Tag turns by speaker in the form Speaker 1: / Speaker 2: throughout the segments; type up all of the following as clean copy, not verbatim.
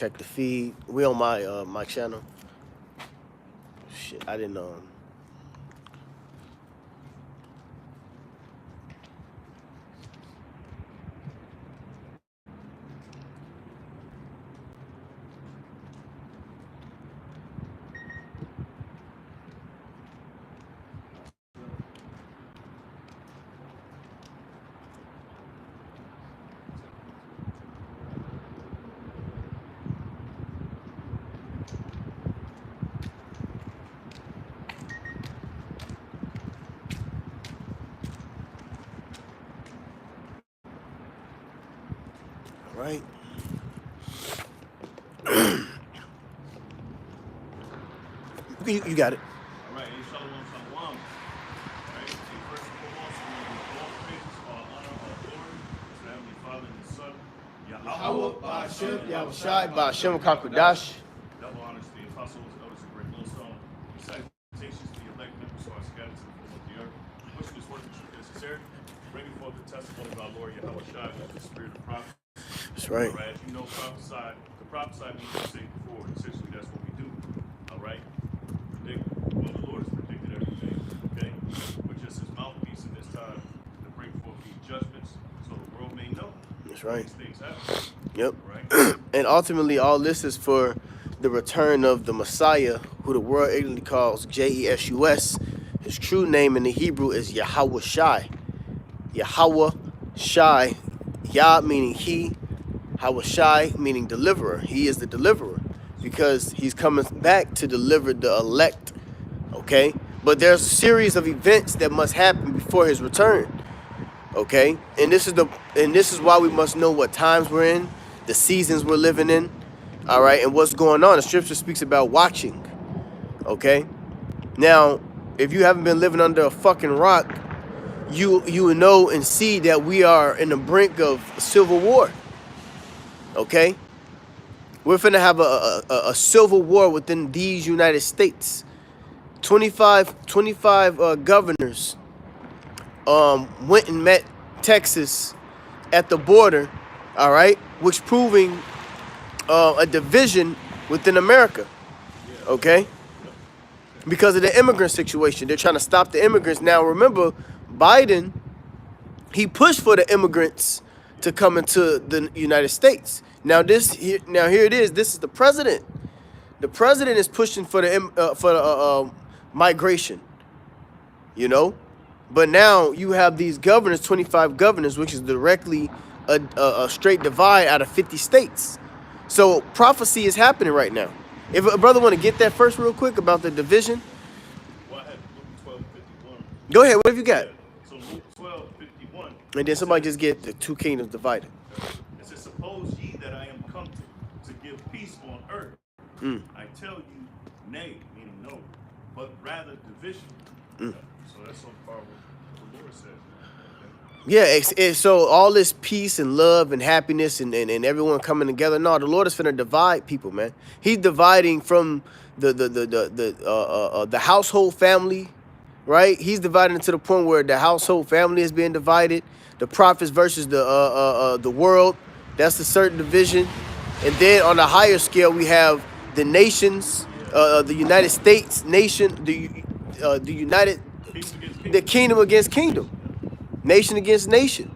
Speaker 1: Check the feed. We on my my channel. Shit, I didn't know. All right. You got it.
Speaker 2: All right, hey, Shalom, Shalom. All right, hey, first and foremost, we want to give all praises, all honor, all glory to the Heavenly Father and His Son, Yahweh,
Speaker 1: Ba'ashem,
Speaker 2: Ba'ashem,
Speaker 1: Yahushai, Ba'ashem, Kakodash.
Speaker 2: double honors to the apostles, elders, and great millstone, salutations to the elect members who are scattered to the four of the earth, pushing this work of truth and sincerity, bringing forth the testimony of our Lord Yahweh Shai with the spirit of prophet.
Speaker 1: That's right.
Speaker 2: All right, as you know, to prophesy means to say before. Essentially, that's what we do. All right. Well, the Lord has predicted everything, okay? We're just his mouthpiece in this time to bring forth these judgments so the world may know
Speaker 1: That's right.
Speaker 2: these things happen.
Speaker 1: Yep.
Speaker 2: Right?
Speaker 1: And ultimately, all this is for the return of the Messiah, who the world ignorantly calls Jesus. His true name in the Hebrew is Yahweh Shai. Yahweh Shai. Yah meaning he. Yahweh Shai meaning deliverer. He is the deliverer because he's coming back to deliver the elect. Okay? But there's a series of events that must happen before his return. Okay? And this is why we must know what times we're in, the seasons we're living in, all right, and what's going on. The scripture speaks about watching. Okay? Now, if you haven't been living under a fucking rock, you know and see that we are in the brink of civil war. Okay? We're finna have a civil war within these United States. 25 governors went and met Texas at the border, all right, which proving a division within America, okay, because of the immigrant situation. They're trying to stop the immigrants. Now, remember, Biden, he pushed for the immigrants to come into the United States. Now, here it is. This is the president. The president is pushing for the migration, you know. But now you have these governors, 25 governors, which is directly a straight divide out of 50 states. So prophecy is happening right now. If a brother want to get that first real quick about the division.
Speaker 2: Well, I had Luke 12:51.
Speaker 1: Go ahead. What have you got?
Speaker 2: Yeah. So Luke 12:51.
Speaker 1: And then somebody just get the two kingdoms divided.
Speaker 2: It says, suppose ye that I am come to give peace on earth. I tell you, nay, meaning no, but rather division. So that's on par with what the Lord says.
Speaker 1: Yeah, so all this peace and love and happiness and everyone coming together. No, the Lord is finna divide people, man. He's dividing from the household family, right? He's dividing to the point where the household family is being divided. The prophets versus the world. That's a certain division. And then on a higher scale, we have the nations, the United States nation, the kingdom against kingdom. Nation against nation.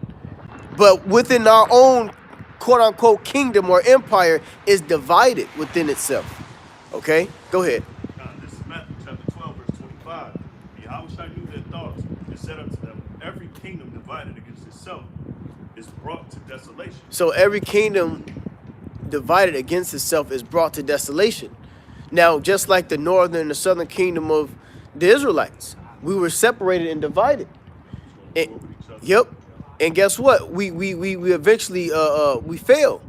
Speaker 1: But within our own quote-unquote kingdom or empire is divided within itself. Okay? Go ahead.
Speaker 2: This is Matthew chapter 12, verse 25. Yahweh knew their thoughts and said unto them, every kingdom divided against itself is brought to desolation.
Speaker 1: So every kingdom divided against itself is brought to desolation. Now, just like the northern and the southern kingdom of the Israelites, we were separated and divided. Yep. And guess what? We eventually we fail.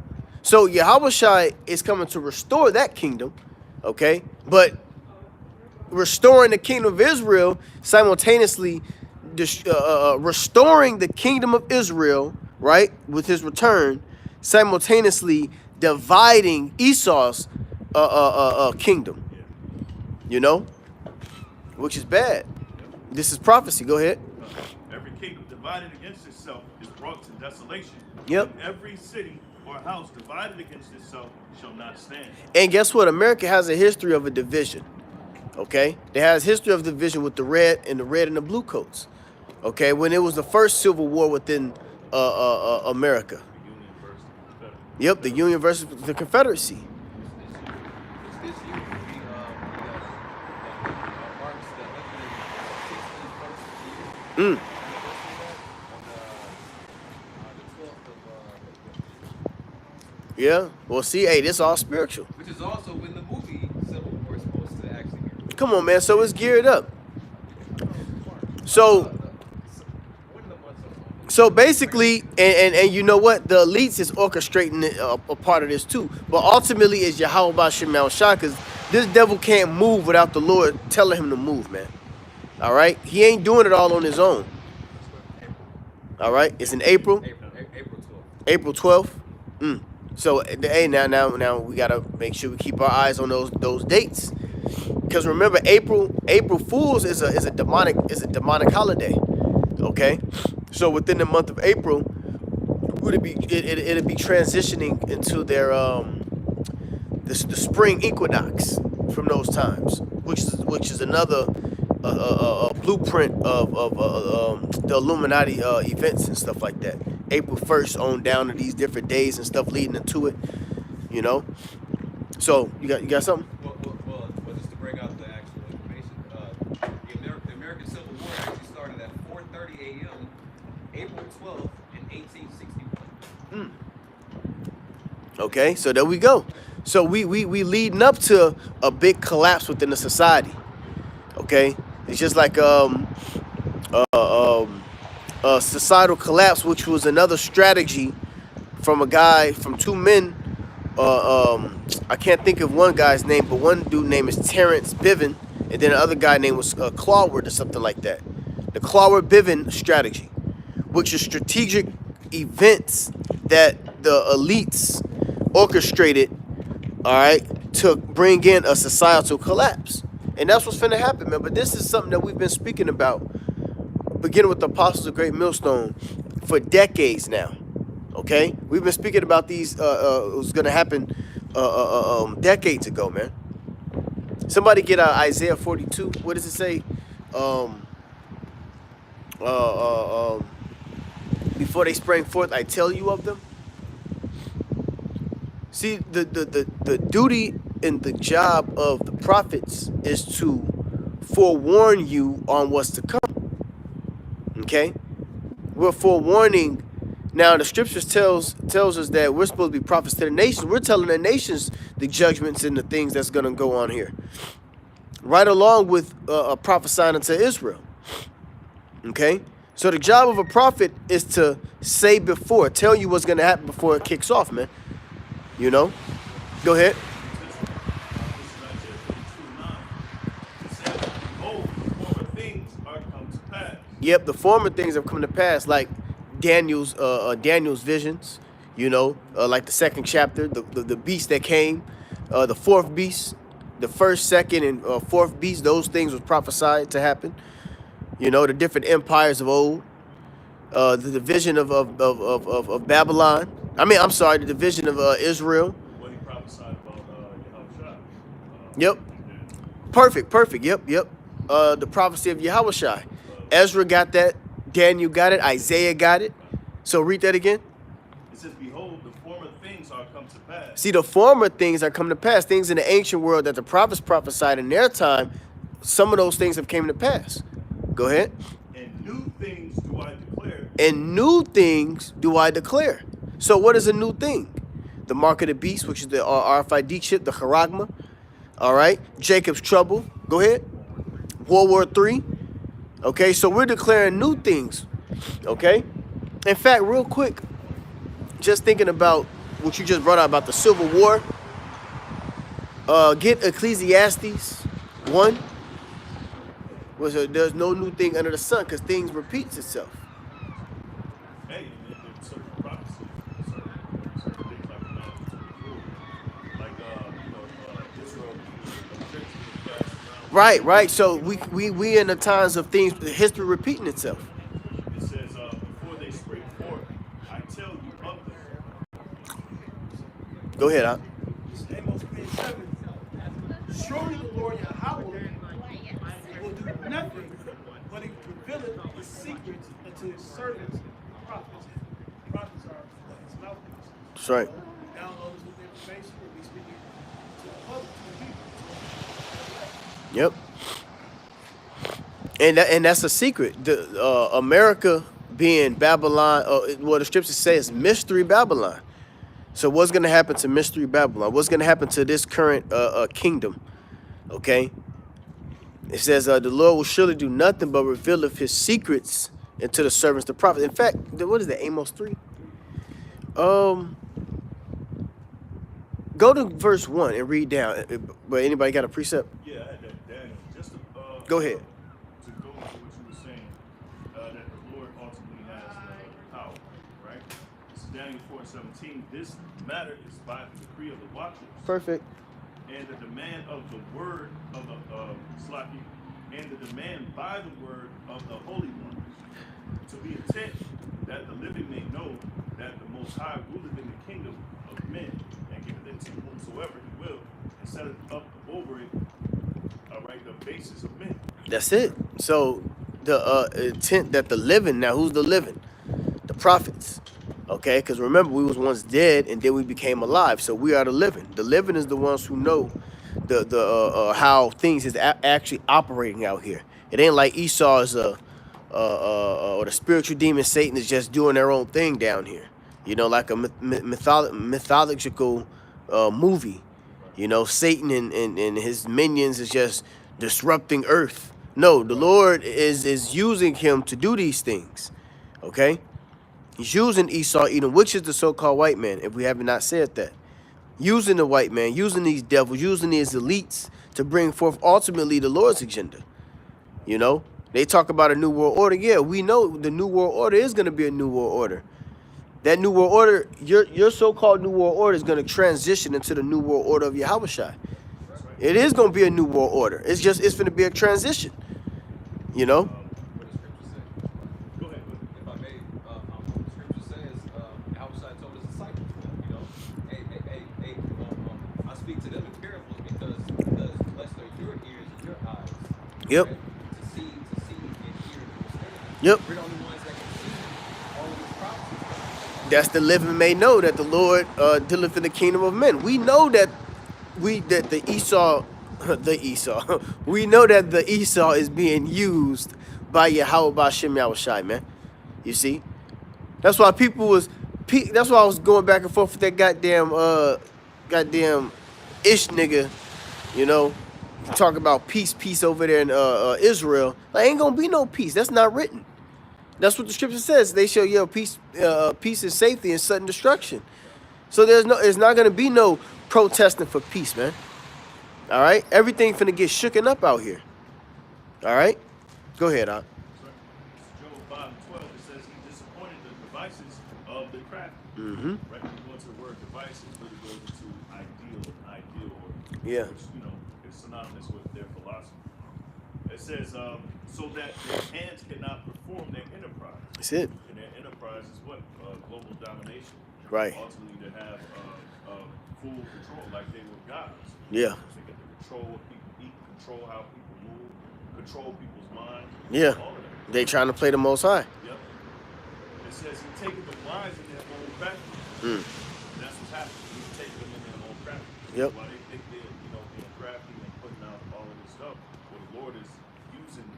Speaker 1: So Yahweh Shai is coming to restore that kingdom, okay? But restoring the kingdom of Israel simultaneously restoring the kingdom of Israel, right, with his return, simultaneously dividing Esau's kingdom, you know, which is bad. This is prophecy. Go ahead.
Speaker 2: Every kingdom divided against itself is brought to desolation.
Speaker 1: Yep.
Speaker 2: And every city or a house divided against itself shall not stand.
Speaker 1: And guess what? America has a history of a division. Okay, it has history of division with the red and the blue coats. Okay, when it was the first civil war within America.
Speaker 2: The Union versus the Confederate.
Speaker 1: Yep, the Union versus the Confederacy.
Speaker 3: It's this year marks the 161st year.
Speaker 1: Mm. Yeah. Well, see, hey, this all spiritual.
Speaker 3: Which is also when the movie Civil War is supposed to actually be.
Speaker 1: Come on, man. So it's geared up. So basically, and you know what? The elites is orchestrating a part of this too. But ultimately, it's Yahweh Ba'Shem Shah, because this devil can't move without the Lord telling him to move, man. All right? He ain't doing it all on his own. All right? It's in April. April 12th. So, hey, now we gotta make sure we keep our eyes on those dates, because remember, April Fools is a demonic holiday. Okay, so within the month of April, it'd be transitioning into their the spring equinox from those times, which is another blueprint of the Illuminati events and stuff like that. April 1st on down to these different days and stuff leading into it, you know. So you got something?
Speaker 3: Well, just to bring out the actual information, the American Civil War actually started at 4:30 a.m. April 12th in 1861.
Speaker 1: Okay, so there we go. So we leading up to a big collapse within the society. Okay, it's just like societal collapse, which was another strategy from two men. I can't think of one guy's name, but one dude name is Terrence Biven, and then the other guy name was Claward or something like that. The Claward-Biven strategy, which is strategic events that the elites orchestrated, all right, to bring in a societal collapse. And that's what's finna happen, man. But this is something that we've been speaking about, beginning with the Apostles of Great Millstone, for decades now. Okay, we've been speaking about these. It was gonna happen decades ago, man. Somebody get Isaiah 42. What does it say? Before they sprang forth, I tell you of them. See, the duty and the job of the prophets is to forewarn you on what's to come. Okay, we're forewarning. Now the scriptures tells us that we're supposed to be prophets to the nations. We're telling the nations the judgments and the things that's going to go on here, right along with prophesying unto Israel. Okay, so the job of a prophet is to say before, tell you what's going to happen before it kicks off, man. You know, go ahead. Yep, the former things have come to pass, like Daniel's visions, you know, like the second chapter, the beast that came, the fourth beast, the first, second, and fourth beast. Those things was prophesied to happen. You know, the different empires of old, the division of Babylon. I'm sorry, the division of Israel.
Speaker 2: What he prophesied about Yahushua.
Speaker 1: Yep. Perfect. Yep. The prophecy of Yahushua. Ezra got that. Daniel got it. Isaiah got it. So read that again.
Speaker 2: It says, behold, the former things are come to pass.
Speaker 1: See, the former things are come to pass. Things in the ancient world that the prophets prophesied in their time, some of those things have came to pass. Go ahead.
Speaker 2: And new things do I declare.
Speaker 1: And new things do I declare. So what is a new thing? The mark of the beast, which is the RFID chip, the charagma. All right. Jacob's trouble. Go ahead. World War III. Okay, so we're declaring new things. Okay. In fact, real quick, just thinking about what you just brought out about the Civil War. Get Ecclesiastes 1. There's no new thing under the sun, because things repeats itself.
Speaker 2: Hey, there's certain prophecies, certain things like Israel,
Speaker 1: Right. So we in the times of things, history repeating itself.
Speaker 2: It says, before they spring forth, I tell you of them.
Speaker 1: Go ahead, Al.
Speaker 4: Amos 3:7. Surely the Lord Yahweh will do nothing, but he revealeth his secrets unto his servants, the prophets. Prophets are his mouthpieces.
Speaker 1: That's right.
Speaker 4: Download us with information and we speak it to the public, to the people.
Speaker 1: Yep. And that's a secret. The America being Babylon, what the scripture says, mystery Babylon. So what's going to happen to mystery Babylon? What's going to happen to this current kingdom? Okay. It says the Lord will surely do nothing but revealeth his secrets into the servants, the prophets. In fact, what is that? Amos 3. Go to verse 1 and read down. But anybody got a precept?
Speaker 2: Yeah, I had that, Daniel. Just to,
Speaker 1: Go ahead.
Speaker 2: To go to what you were saying, that the Lord ultimately has power, right? This is Daniel 4:17. This matter is by the decree of the watchers
Speaker 1: Perfect.
Speaker 2: and the demand of the word of the Slaki, and the demand by the word of the Holy One, to be intent that the living may know that the Most High ruleth in the kingdom of men, and giveth it to whomsoever he will, and setteth up over it, all right, the basis of men.
Speaker 1: That's it. So the intent that the living, now who's the living? The prophets. Okay, because remember, we was once dead and then we became alive. So we are the living. The living is the ones who know the how things is actually operating out here. It ain't like Esau is or the spiritual demon Satan is just doing their own thing down here. You know, like a mythological movie. You know, Satan and his minions is just disrupting earth. No, the Lord is using him to do these things. Okay? He's using Esau Edom, which is the so-called white man, if we have not said that. Using the white man, using these devils, using these elites to bring forth ultimately the Lord's agenda. You know? They talk about a new world order. Yeah, we know the new world order is going to be a new world order. That new world order, your so-called new world order is going to transition into the new world order of Yahushua. It is going to be a new world order. It's going to be a transition. You know?
Speaker 3: What the scripture says.
Speaker 2: Go ahead.
Speaker 3: If I may, the scripture says, Yahushua told his disciples, you know, hey, I speak to them in parables because blessed are your ears and your eyes.
Speaker 1: Yep.
Speaker 3: Right? To see, and hear, and understand.
Speaker 1: Yep.
Speaker 3: We're the only ones that can see all of these prophecies.
Speaker 1: That's the living may know that the Lord dealeth in the kingdom of men. We know that the Esau, we know that the Esau is being used by Yahweh Ba'Shem Yahushai, man. You see? That's why that's why I was going back and forth with that goddamn ish nigga, you know, talk about peace over there in Israel. Like, ain't gonna be no peace. That's not written. That's what the scripture says. They shall yell peace and safety and sudden destruction. So it's not gonna be no protesting for peace, man. All right, everything finna get shooken up out here. All right, go ahead, Doc.
Speaker 2: Job 5:12, it says he disappointed the devices of the crafty.
Speaker 1: Mm-hmm.
Speaker 2: Right? When you go into the word devices, really goes into ideal, or
Speaker 1: Yeah.
Speaker 2: which, you know, is synonymous with their philosophy. It says, so that their hands cannot perform their enterprise.
Speaker 1: That's it.
Speaker 2: And their enterprise is what? Global domination.
Speaker 1: Right.
Speaker 2: Ultimately, to have full control, like they were gods.
Speaker 1: Yeah.
Speaker 2: They get to control what people eat, control how people move, control people's minds.
Speaker 1: Yeah.
Speaker 2: All of that.
Speaker 1: They trying to play the Most High.
Speaker 2: Yep. It says he taken the wise in their own practice.
Speaker 1: Mm.
Speaker 2: And that's what's happening. He's taking them in their own practice.
Speaker 1: Yep.
Speaker 2: While they think they're, being crafty and putting out all of this stuff, well, the Lord is using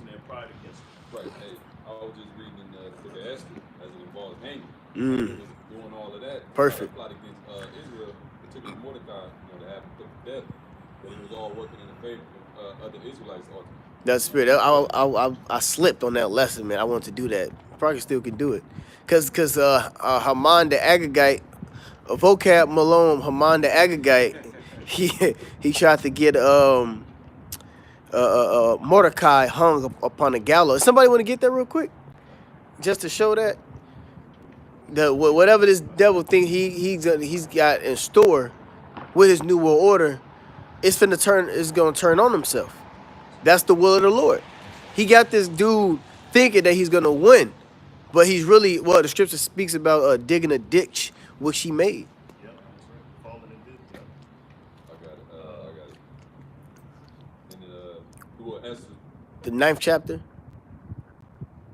Speaker 2: their pride against them.
Speaker 5: Right. Hey, I was just reading in the book of Esther as it involves hanging.
Speaker 1: Mm.
Speaker 5: It was doing all of that.
Speaker 1: Perfect.
Speaker 5: Plot against Israel, particularly Mordecai, to have him put to death. But it was all working in the favor of the Israelites ultimately.
Speaker 1: That's spirit. I slipped on that lesson, man. I wanted to do that. Probably still can do it, cause Haman the Agagite, vocab Malone, Haman the Agagite, he tried to get Mordecai hung upon a gallows. Somebody want to get that real quick, just to show that whatever this devil thing he's got in store with his new world order, it's gonna turn on himself. That's the will of the Lord. He got this dude thinking that he's going to win, but he's really, the scripture speaks about digging a ditch, which he made.
Speaker 2: Yep.
Speaker 5: Esther.
Speaker 1: The 9th chapter.
Speaker 5: It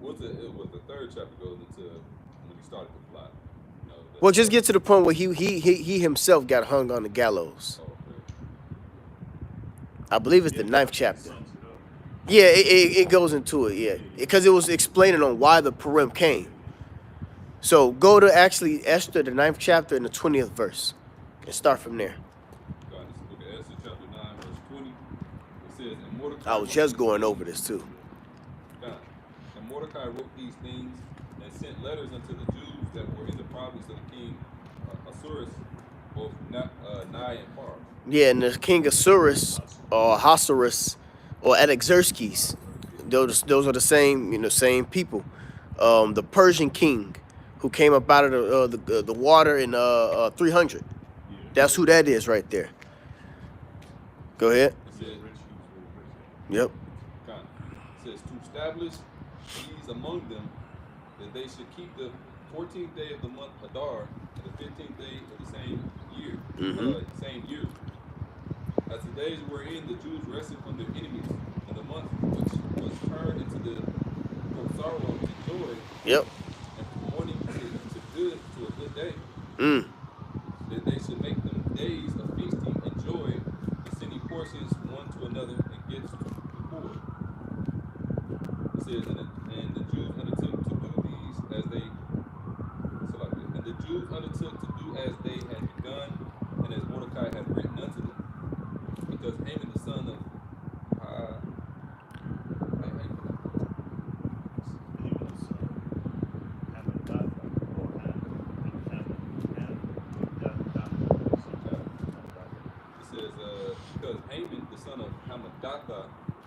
Speaker 5: was the 3rd chapter goes into when he started the plot. You know,
Speaker 1: Well, just get to the point where he himself got hung on the gallows.
Speaker 5: Oh, okay.
Speaker 1: I believe it's the 9th chapter.
Speaker 2: Sums it up.
Speaker 1: Yeah, it goes into it, yeah. Because it was explaining on why the Purim came. So go to actually Esther, the 9th chapter and the 20th verse. And start from there.
Speaker 5: God, this book of Esther, chapter 9, verse 20. It says, and Mordecai
Speaker 1: I was just going over this too.
Speaker 5: God, and Mordecai wrote these things and sent letters unto the Jews that were in the province of the king Assuerus, both nigh and far.
Speaker 1: Yeah, and the king Assuerus or Ahasuerus or Artaxerxes, those are the same, same people. The Persian king who came up out of the water in 300. That's who that is right there. Go ahead.
Speaker 5: It says,
Speaker 1: Yep.
Speaker 5: God, it says to establish these among them that they should keep the 14th day of the month Hadar and the 15th day of the same year. Same year. As the days wherein the Jews rested from their enemies, and the month which was turned into from sorrow to joy,
Speaker 1: Yep.
Speaker 5: and from mourning to good to a good day, that they should make them days of feasting and joy, and sending portions one to another and gifts to the poor. It says, and the Jews undertook to do these as they and the Jews undertook to do as they had begun, and as Mordecai had written unto them. Because Haman the son of because Haman the son of Hammedatha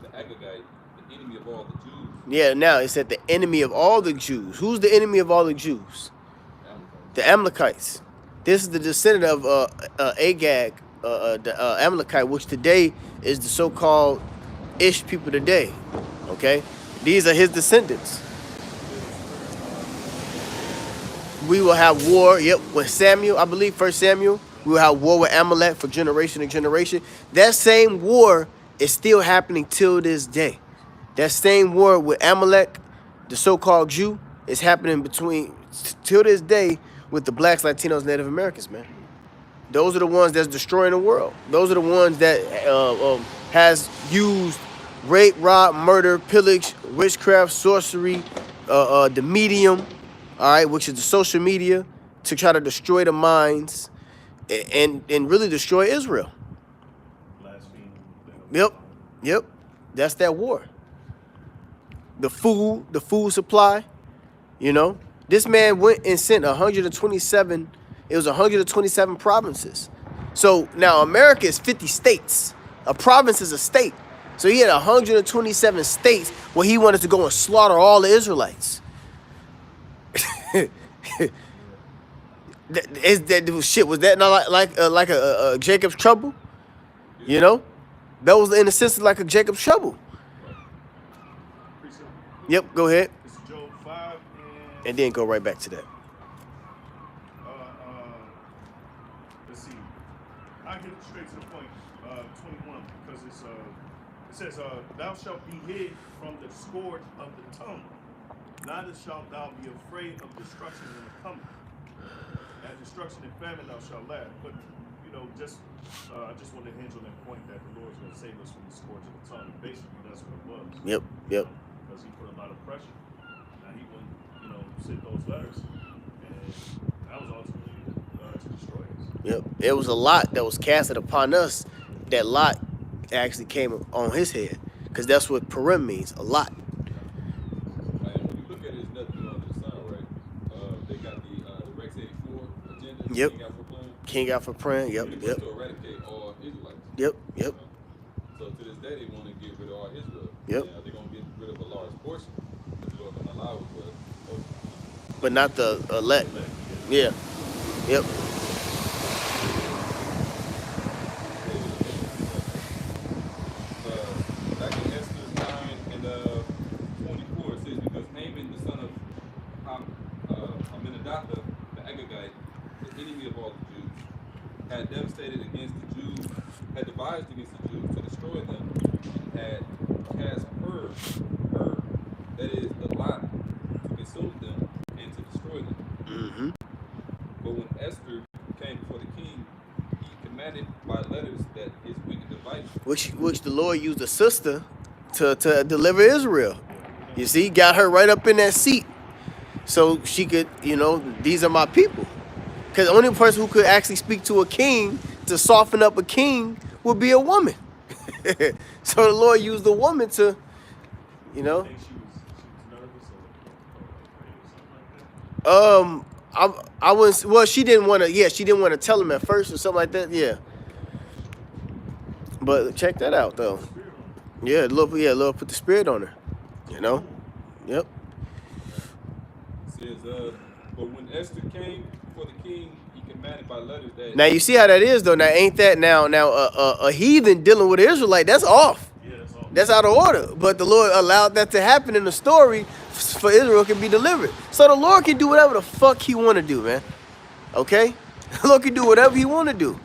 Speaker 5: the Agagite, the enemy of all the Jews.
Speaker 1: Yeah, now it said the enemy of all the Jews. Who's the enemy of all the Jews? The Amalekites. This is the descendant of Agag, the Amalekite, which today is the so-called Ish people today. Okay? These are his descendants. We will have war, with Samuel, I believe, 1 Samuel. We will have war with Amalek for generation and generation. That same war is still happening till this day. That same war with Amalek, the so-called Jew, is happening till this day with the blacks, Latinos, Native Americans, man. Those are the ones that's destroying the world. Those are the ones that has used rape, rob, murder, pillage, witchcraft, sorcery, the medium, all right, which is the social media, to try to destroy the minds and really destroy Israel. Yep. That's that war. The food supply, This man went and sent 127, it was 127 provinces. So now America is 50 states. A province is a state. So he had 127 states where he wanted to go and slaughter all the Israelites. Was that not like a Jacob's trouble? That was in a sense like a Jacob's trouble. Yep, go ahead.
Speaker 2: It's Job 5
Speaker 1: And then go right back to that.
Speaker 2: Let's see. I get straight to the point. 21, because it says, "Thou shalt be hid from the scourge of the tongue, neither shalt thou be afraid of destruction in the coming. At destruction and famine thou shalt laugh." But I just want to hinge on that point that the Lord's going to save us from the scourge of the tongue. Basically, that's what it was.
Speaker 1: Yep.
Speaker 2: Because he put a lot of pressure. Now he wouldn't, send those letters, and that was ultimately to destroy us.
Speaker 1: Yep. It was a lot that was casted upon us. That lot actually came on his head, because that's what Purim means, a lot.
Speaker 5: And when you look at it, it's nothing under the sun, right? They got the Rex 84 agenda.
Speaker 1: Yep.
Speaker 5: King out for praying.
Speaker 1: Yep.
Speaker 5: To eradicate all Israelites.
Speaker 1: Yep.
Speaker 5: So to this day, they want to get rid of all Israel.
Speaker 1: Yep.
Speaker 5: Yeah, they're going to get rid of a large portion. But the Lord can allow it,
Speaker 1: But not the elect. Yeah. Yep.
Speaker 5: Back in Esther 9 and 24, it says, because Haman, the son of Hammedatha, the Agagite, the enemy of all the Jews, had devastated against the Jews, had devised against the Jews to destroy them, and had cast commanded by letters that his wicked device.
Speaker 1: which the Lord used a sister to deliver Israel. You see, got her right up in that seat, so she could, these are my people. Because the only person who could actually speak to a king to soften up a king would be a woman. So the Lord used the woman to,
Speaker 2: I think she was nervous or something like that.
Speaker 1: I was, well, she didn't want to. Yeah, she didn't want to tell him at first or something like that. Yeah. But check that out though. Yeah, Lord put the spirit on her. Yep.
Speaker 5: It says, but when Esther came before the king, he commanded by letters that.
Speaker 1: Now you see how that is though. Now ain't that now a heathen dealing with an Israelite? That's off.
Speaker 2: Yeah, that's all.
Speaker 1: That's out of order. But the Lord allowed that to happen in the story for Israel can be delivered. So the Lord can do whatever the fuck he want to do, man. Okay? The Lord can do whatever he want to do.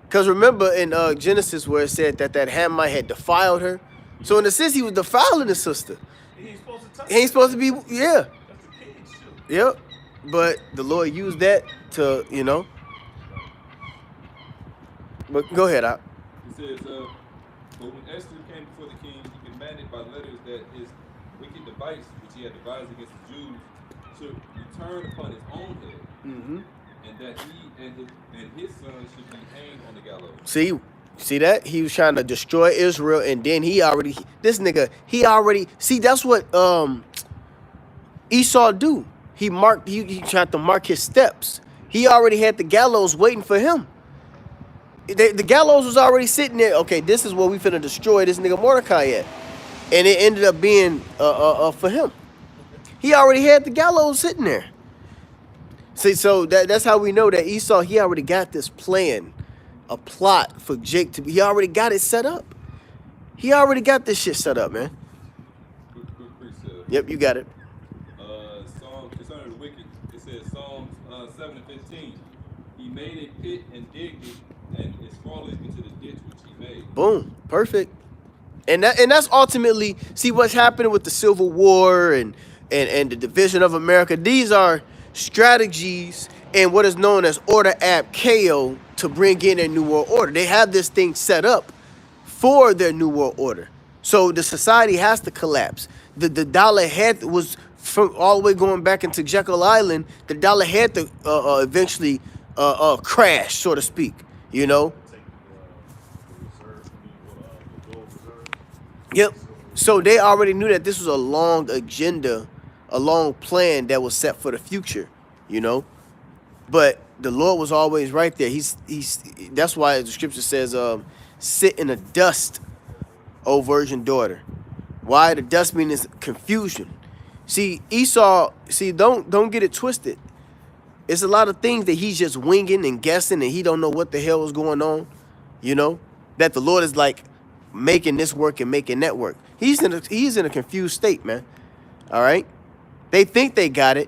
Speaker 1: Because remember in Genesis where it said that Hamite had defiled her. So in a sense, he was defiling his sister.
Speaker 4: He ain't supposed to touch
Speaker 1: He ain't supposed to be, yeah.
Speaker 4: That's the king's shit.
Speaker 1: Yep. But the Lord used that to, But go ahead,
Speaker 5: It says, but when Esther came before the king, he commanded by letters that his wicked device, which he had devised against the Jews, should return upon his own head, and that he and his son should be hanged on the gallows.
Speaker 1: See that? He was trying to destroy Israel, and then he already see, that's what Esau do. He tried to mark his steps. He already had the gallows waiting for him. The gallows was already sitting there. Okay, this is where we finna destroy this nigga Mordecai at. And it ended up being for him. He already had the gallows sitting there. See, so that's how we know that Esau, he already got this plan, a plot for Jake to be. He already got it set up. He already got this shit set up, man.
Speaker 5: Quick precept.
Speaker 1: Yep, you got it.
Speaker 5: Psalm concerning the wicked, it says Psalms 7:15. He made a pit and digged it, and it's fallen into the ditch which he made.
Speaker 1: Boom, perfect. And that's ultimately, see what's happening with the Civil War and the division of America. These are strategies and what is known as order ab chaos to bring in a new world order. They have this thing set up for their new world order. So the society has to collapse. The dollar was from all the way going back into Jekyll Island. The dollar had to eventually crash, so to speak.
Speaker 2: Take the reserve, the gold reserve.
Speaker 1: Yep. So they already knew that this was a long agenda, a long plan that was set for the future, But the Lord was always right there. He's that's why the scripture says, sit in the dust, O virgin daughter. Why? The dust means confusion. See, Esau, don't get it twisted. It's a lot of things that he's just winging and guessing and he don't know what the hell is going on, that the Lord is like making this work and making that work. He's in a confused state, man. All right. They think they got it.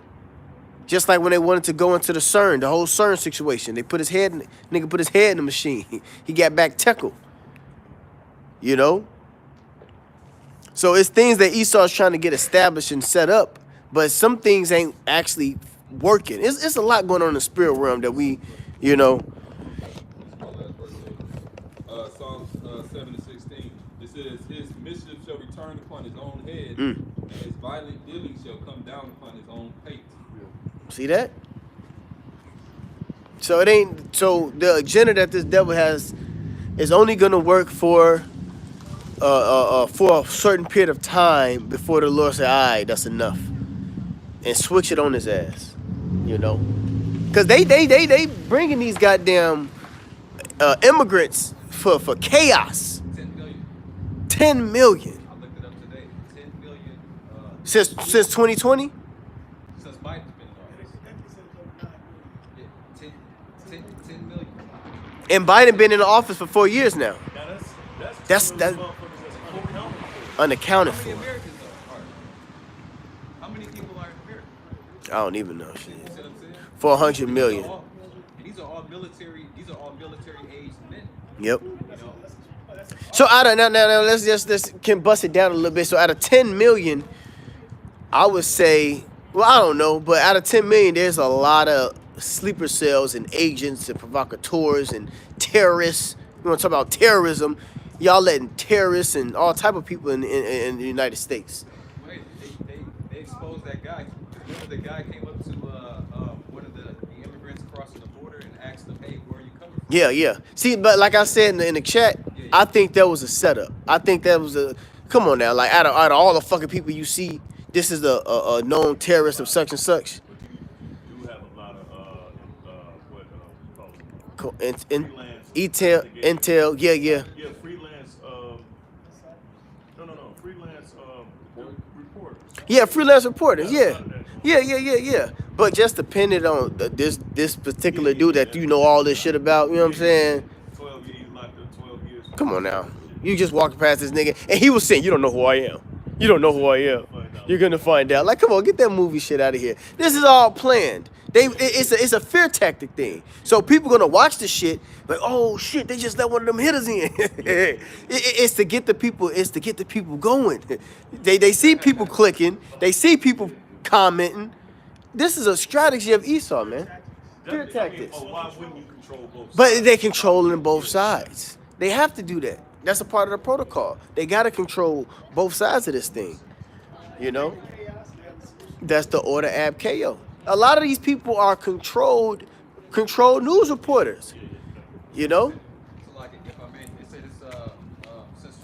Speaker 1: Just like when they wanted to go into the CERN, the whole CERN situation. Nigga put his head in the machine. He got back tickled. So it's things that Esau's trying to get established and set up, but some things ain't actually working. It's a lot going on in the spirit realm that we,
Speaker 5: Psalms 7:16. It says, his mischief shall return upon his own head, and his violent dealings shall come down upon his own pate.
Speaker 1: See that? So the agenda that this devil has is only gonna work for a certain period of time before the Lord say, all right, that's enough. And switch it on his ass. Because they bringing these goddamn immigrants for chaos.
Speaker 3: 10 million.
Speaker 1: 10 million.
Speaker 3: I looked it up today. 10 million
Speaker 1: Since 2020?
Speaker 3: since Biden's been in office. Yeah, 10 million.
Speaker 1: And Biden been in the office for 4 years now.
Speaker 2: Now
Speaker 1: That's
Speaker 2: motherfuckers that's unaccounted
Speaker 1: unaccounted
Speaker 3: How
Speaker 1: for.
Speaker 3: many Americans are? How many people are in America?
Speaker 1: I don't even know shit.
Speaker 3: You see what I'm saying?
Speaker 1: 400 million.
Speaker 3: And these are all military aged men.
Speaker 1: Yep.
Speaker 3: You know?
Speaker 1: So out of now let's can bust it down a little bit. So out of 10 million, I would say, well, I don't know, but out of 10 million, there's a lot of sleeper cells and agents and provocateurs and terrorists. You want to talk about terrorism? Y'all letting terrorists and all type of people in the United States.
Speaker 3: Wait, they exposed that guy. Remember the guy came up to one of the immigrants crossing the border and asked them, "Hey, where are you coming from?"
Speaker 1: Yeah. See, but like I said in the chat, I think that was a setup. I think that was a, come on now, like out of all the fucking people you see, this is a known terrorist of such and such.
Speaker 2: But you do have a lot of what you call it?
Speaker 1: Intel, yeah.
Speaker 2: Yeah, freelance. No, freelance reporters.
Speaker 1: Yeah, freelance reporters. Yeah. But just depending on this particular dude that you know all this shit about, you know what I'm saying?
Speaker 2: 12 years, locked up 12 years.
Speaker 1: Come on now. You just walking past this nigga, and he was saying, "You don't know who I am. You don't know who I am. You're gonna find out." Like, come on, get that movie shit out of here. This is all planned. It's a fear tactic thing. So people gonna watch the shit like, "Oh shit, they just let one of them hitters in." It's to get the people. It's to get the people going. They see people clicking. They see people commenting. This is a strategy of Esau, man. Fear tactics.
Speaker 2: Why wouldn't you control both sides?
Speaker 1: But they controlling both sides. They have to do that. That's a part of the protocol. They got to control both sides of this thing. You know? That's the order ab KO. A lot of these people are controlled news reporters. You know?
Speaker 3: So like, if I may, it said it's since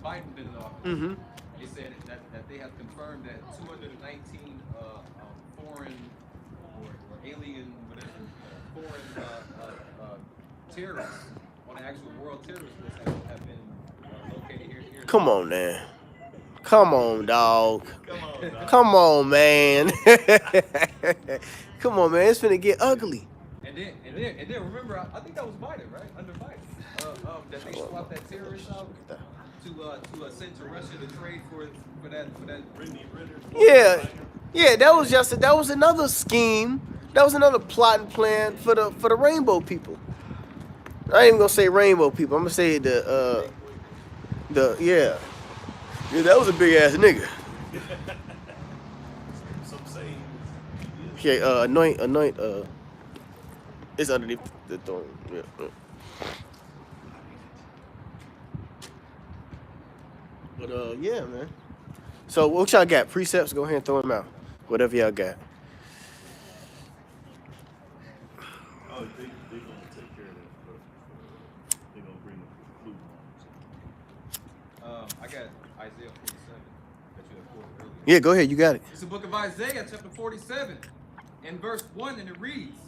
Speaker 3: Biden been in office,
Speaker 1: Mm-hmm.
Speaker 3: it said that they have confirmed that 219 foreign or alien, whatever, foreign terrorists on the actual world terrorist list have been located here.
Speaker 1: Come on, man. Come on, dog.
Speaker 2: Come on, dog.
Speaker 1: Come on, man. Come on, man. It's finna get ugly.
Speaker 3: And then remember, I think that was Biden, right? Under Biden, that they swapped that terrorist out to send to Russia to trade for that.
Speaker 2: Brittany Ritter.
Speaker 1: Yeah, that was another scheme. That was another plot and plan for the rainbow people. I ain't even gonna say rainbow people. I'm gonna say yeah, that was a big ass nigga.
Speaker 2: Some say.
Speaker 1: Okay, anoint. It's underneath the throne. Yeah. But yeah, man. So what y'all got? Precepts? Go ahead and throw them out. Whatever y'all got.
Speaker 2: Oh, they gonna take care of that. They gonna bring the flu.
Speaker 3: I got Isaiah 47 that you had quoted earlier.
Speaker 1: Yeah, go ahead. You got it.
Speaker 3: It's the book of Isaiah, chapter 47, and verse 1, and it reads,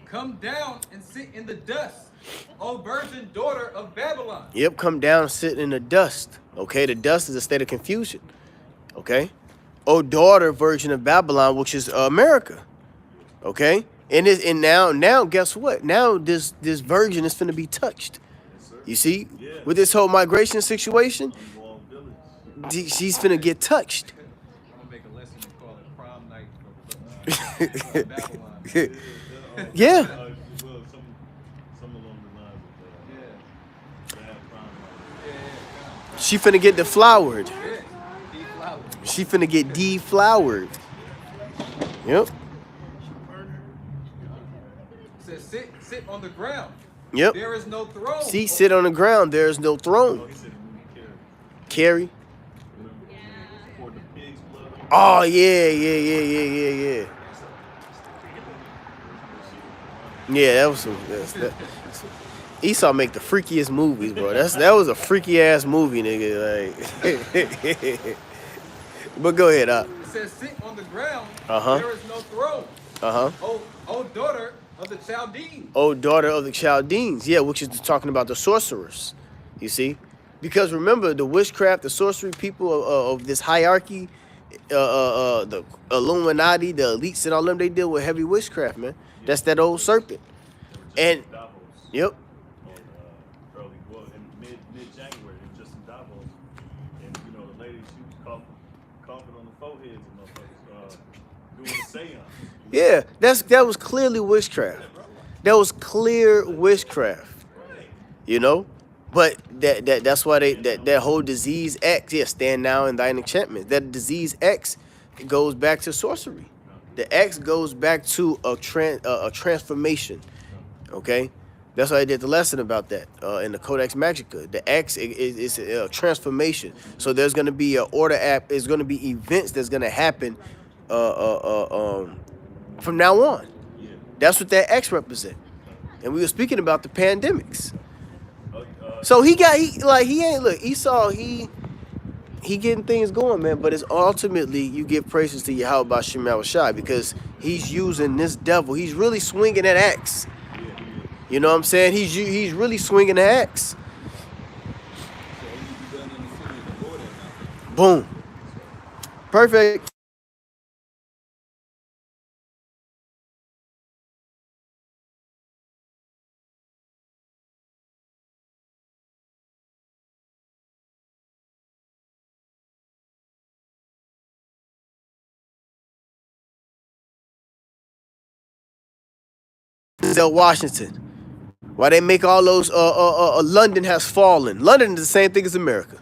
Speaker 3: "Come down and sit in the dust, O virgin daughter of Babylon."
Speaker 1: Yep, come down and sit in the dust. Okay, the dust is a state of confusion. Okay? O daughter, virgin of Babylon, which is America. Okay? And now guess what? Now this virgin is finna be touched. You see?
Speaker 2: Yeah.
Speaker 1: With this whole migration situation,
Speaker 2: Unwalled village.
Speaker 1: she's finna get touched.
Speaker 3: I'm going to make a lesson and call it prom night for Babylon.
Speaker 1: Yeah.
Speaker 2: Well, some along the lines of bad crime.
Speaker 1: She finna get deflowered.
Speaker 3: Yeah, deflowered.
Speaker 1: She finna get deflowered. Yep.
Speaker 3: It says, sit on the ground.
Speaker 1: Yep.
Speaker 3: There is no throne.
Speaker 1: See, sit on the ground. There is no
Speaker 2: Oh,
Speaker 1: throne.
Speaker 2: he said
Speaker 1: Carry.
Speaker 2: for the pig's blood.
Speaker 1: Oh yeah. Yeah, that was some. Esau make the freakiest movies, bro. That was a freaky ass movie, nigga. Like, but go ahead,
Speaker 3: It says, sit on the ground.
Speaker 1: Uh-huh.
Speaker 3: There is no throne. O daughter of the Chaldeans.
Speaker 1: Oh, daughter of the Chaldeans, yeah, which is talking about the sorcerers. You see, because remember the witchcraft, the sorcery people of this hierarchy, the Illuminati, the elites, and all them, they deal with heavy witchcraft, man. That's that old serpent. And
Speaker 2: Davos.
Speaker 1: yep.
Speaker 2: Early, well, in mid-January, it was just in Davos, and the lady, she was coughing on the foreheads of motherfuckers, doing a seance.
Speaker 1: Yeah, that was clearly witchcraft. That was clear witchcraft. You know? But that's why that whole disease X, stand now in thine enchantment. That disease X, it goes back to sorcery. The X goes back to a transformation. Okay, that's why I did the lesson about that in the Codex Magica. The X is a transformation. So there's going to be an order app. There's going to be events that's going to happen from now on.
Speaker 2: Yeah.
Speaker 1: That's what that X represent. And we were speaking about the pandemics.
Speaker 2: Uh,
Speaker 1: So he ain't look. Esau he getting things going, man. But it's ultimately you give praises to Yahweh Bashim Yahushai because he's using this devil. He's really swinging that axe.
Speaker 2: yeah, he is.
Speaker 1: You know what I'm saying? He's really swinging the axe.
Speaker 5: So only be done in the city of the Lord at night.
Speaker 1: Boom. Perfect. Denzel Washington. Why they make all those London has fallen. London is the same thing as America.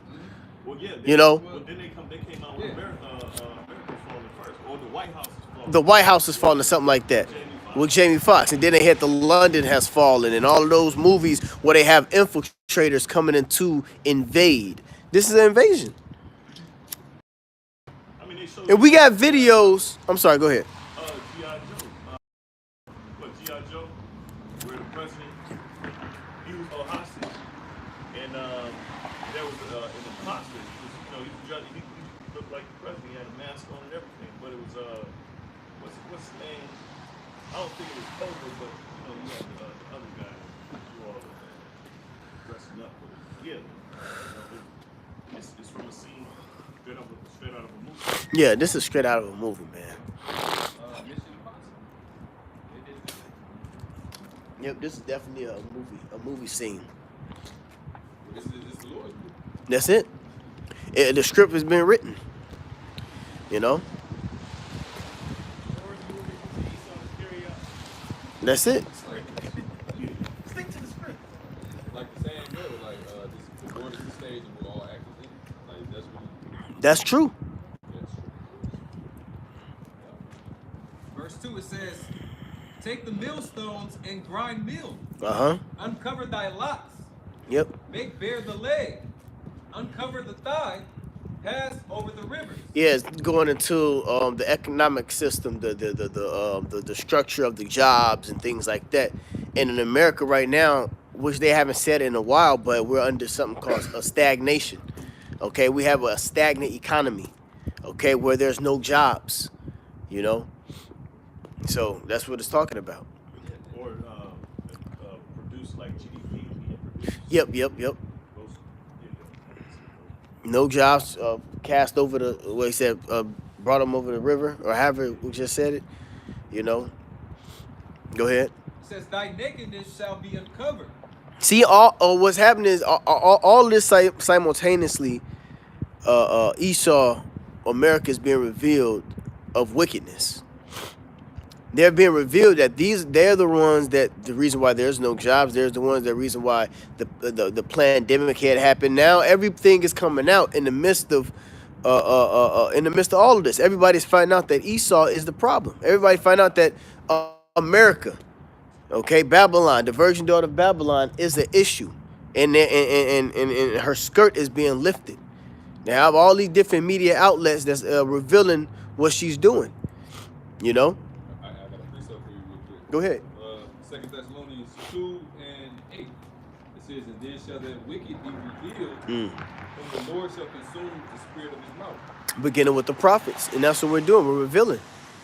Speaker 2: Well, yeah.
Speaker 1: You know?
Speaker 2: Well, then they came out with America's falling first, or the White House is falling.
Speaker 1: The White House is falling or something like that. With Jamie Foxx. And then they had the London has fallen and all of those movies where they have infiltrators coming in to invade. This is an invasion.
Speaker 2: I mean, they showed
Speaker 1: And we got videos. I'm sorry, go ahead.
Speaker 2: G.I. Joe. G.I. Joe, where the president, he was hostage. And there was in the hostage, you know, he looked like the president. He had a mask on and everything. But it was, what's his name? I don't think it was Cobra, but, you know, you had the other guy who all dressing up. But, yeah, it's from a scene straight out of a movie.
Speaker 1: Yeah, this is straight out of a movie, man.
Speaker 5: Mission Impossible. They did that.
Speaker 1: Yep, this is definitely a movie scene.
Speaker 5: This is the Lord's movie.
Speaker 1: That's it. The script has been written. You know? That's it.
Speaker 4: Stick to the script.
Speaker 5: Like the saying goes, like the Lord is the stage and we're all actors in it. Like that's what
Speaker 1: That's true.
Speaker 5: that's true.
Speaker 3: Verse 2 it says, take the millstones and grind meal.
Speaker 1: Uh-huh.
Speaker 3: Uncover thy locks.
Speaker 1: Yep.
Speaker 3: Make bare the leg. Uncover the thigh. Pass over the rivers.
Speaker 1: Yeah, it's going into the economic system, the structure of the jobs and things like that. And in America right now, which they haven't said in a while, but we're under something called a stagnation. Okay, we have a stagnant economy. Okay, where there's no jobs. You know, so that's what it's talking about.
Speaker 2: Or produce like GDP being produced.
Speaker 1: Yep.
Speaker 2: Those, yeah.
Speaker 1: No jobs cast over the what he said, brought them over the river, or however we just said it. You know. Go ahead.
Speaker 3: It says, thy nakedness shall be uncovered.
Speaker 1: See, all what's happening is all this simultaneously. Esau, America is being revealed of wickedness. They're being revealed that they're the ones that the reason why there's no jobs. There's the ones that reason why the pandemic had happened. Now everything is coming out in the midst of all of this. Everybody's finding out that Esau is the problem. Everybody find out that America, okay, Babylon, the virgin daughter of Babylon, is the issue, and her skirt is being lifted. They have all these different media outlets that's revealing what she's doing. You know.
Speaker 5: I got a precept for you real quick.
Speaker 1: Go ahead.
Speaker 5: 2 Thessalonians 2 and 8. It says, and then shall that wicked be revealed, whom the Lord shall consume with the spirit of his mouth.
Speaker 1: Beginning with the prophets, and that's what we're doing. We're revealing,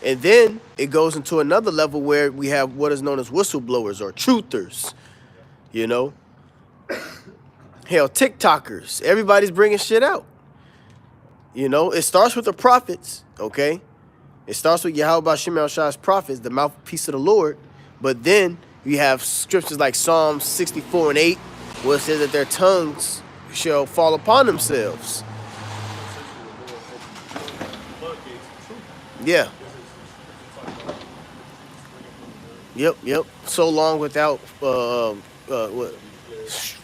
Speaker 1: and then it goes into another level where we have what is known as whistleblowers or truthers. You know. Hell, TikTokers. Everybody's bringing shit out. You know, it starts with the prophets, okay? It starts with Yahweh Bashim Shai's prophets, the mouthpiece of the Lord. But then you have scriptures like Psalm 64 and 8, where it says that their tongues shall fall upon themselves. Yeah. Yep. So long without, what?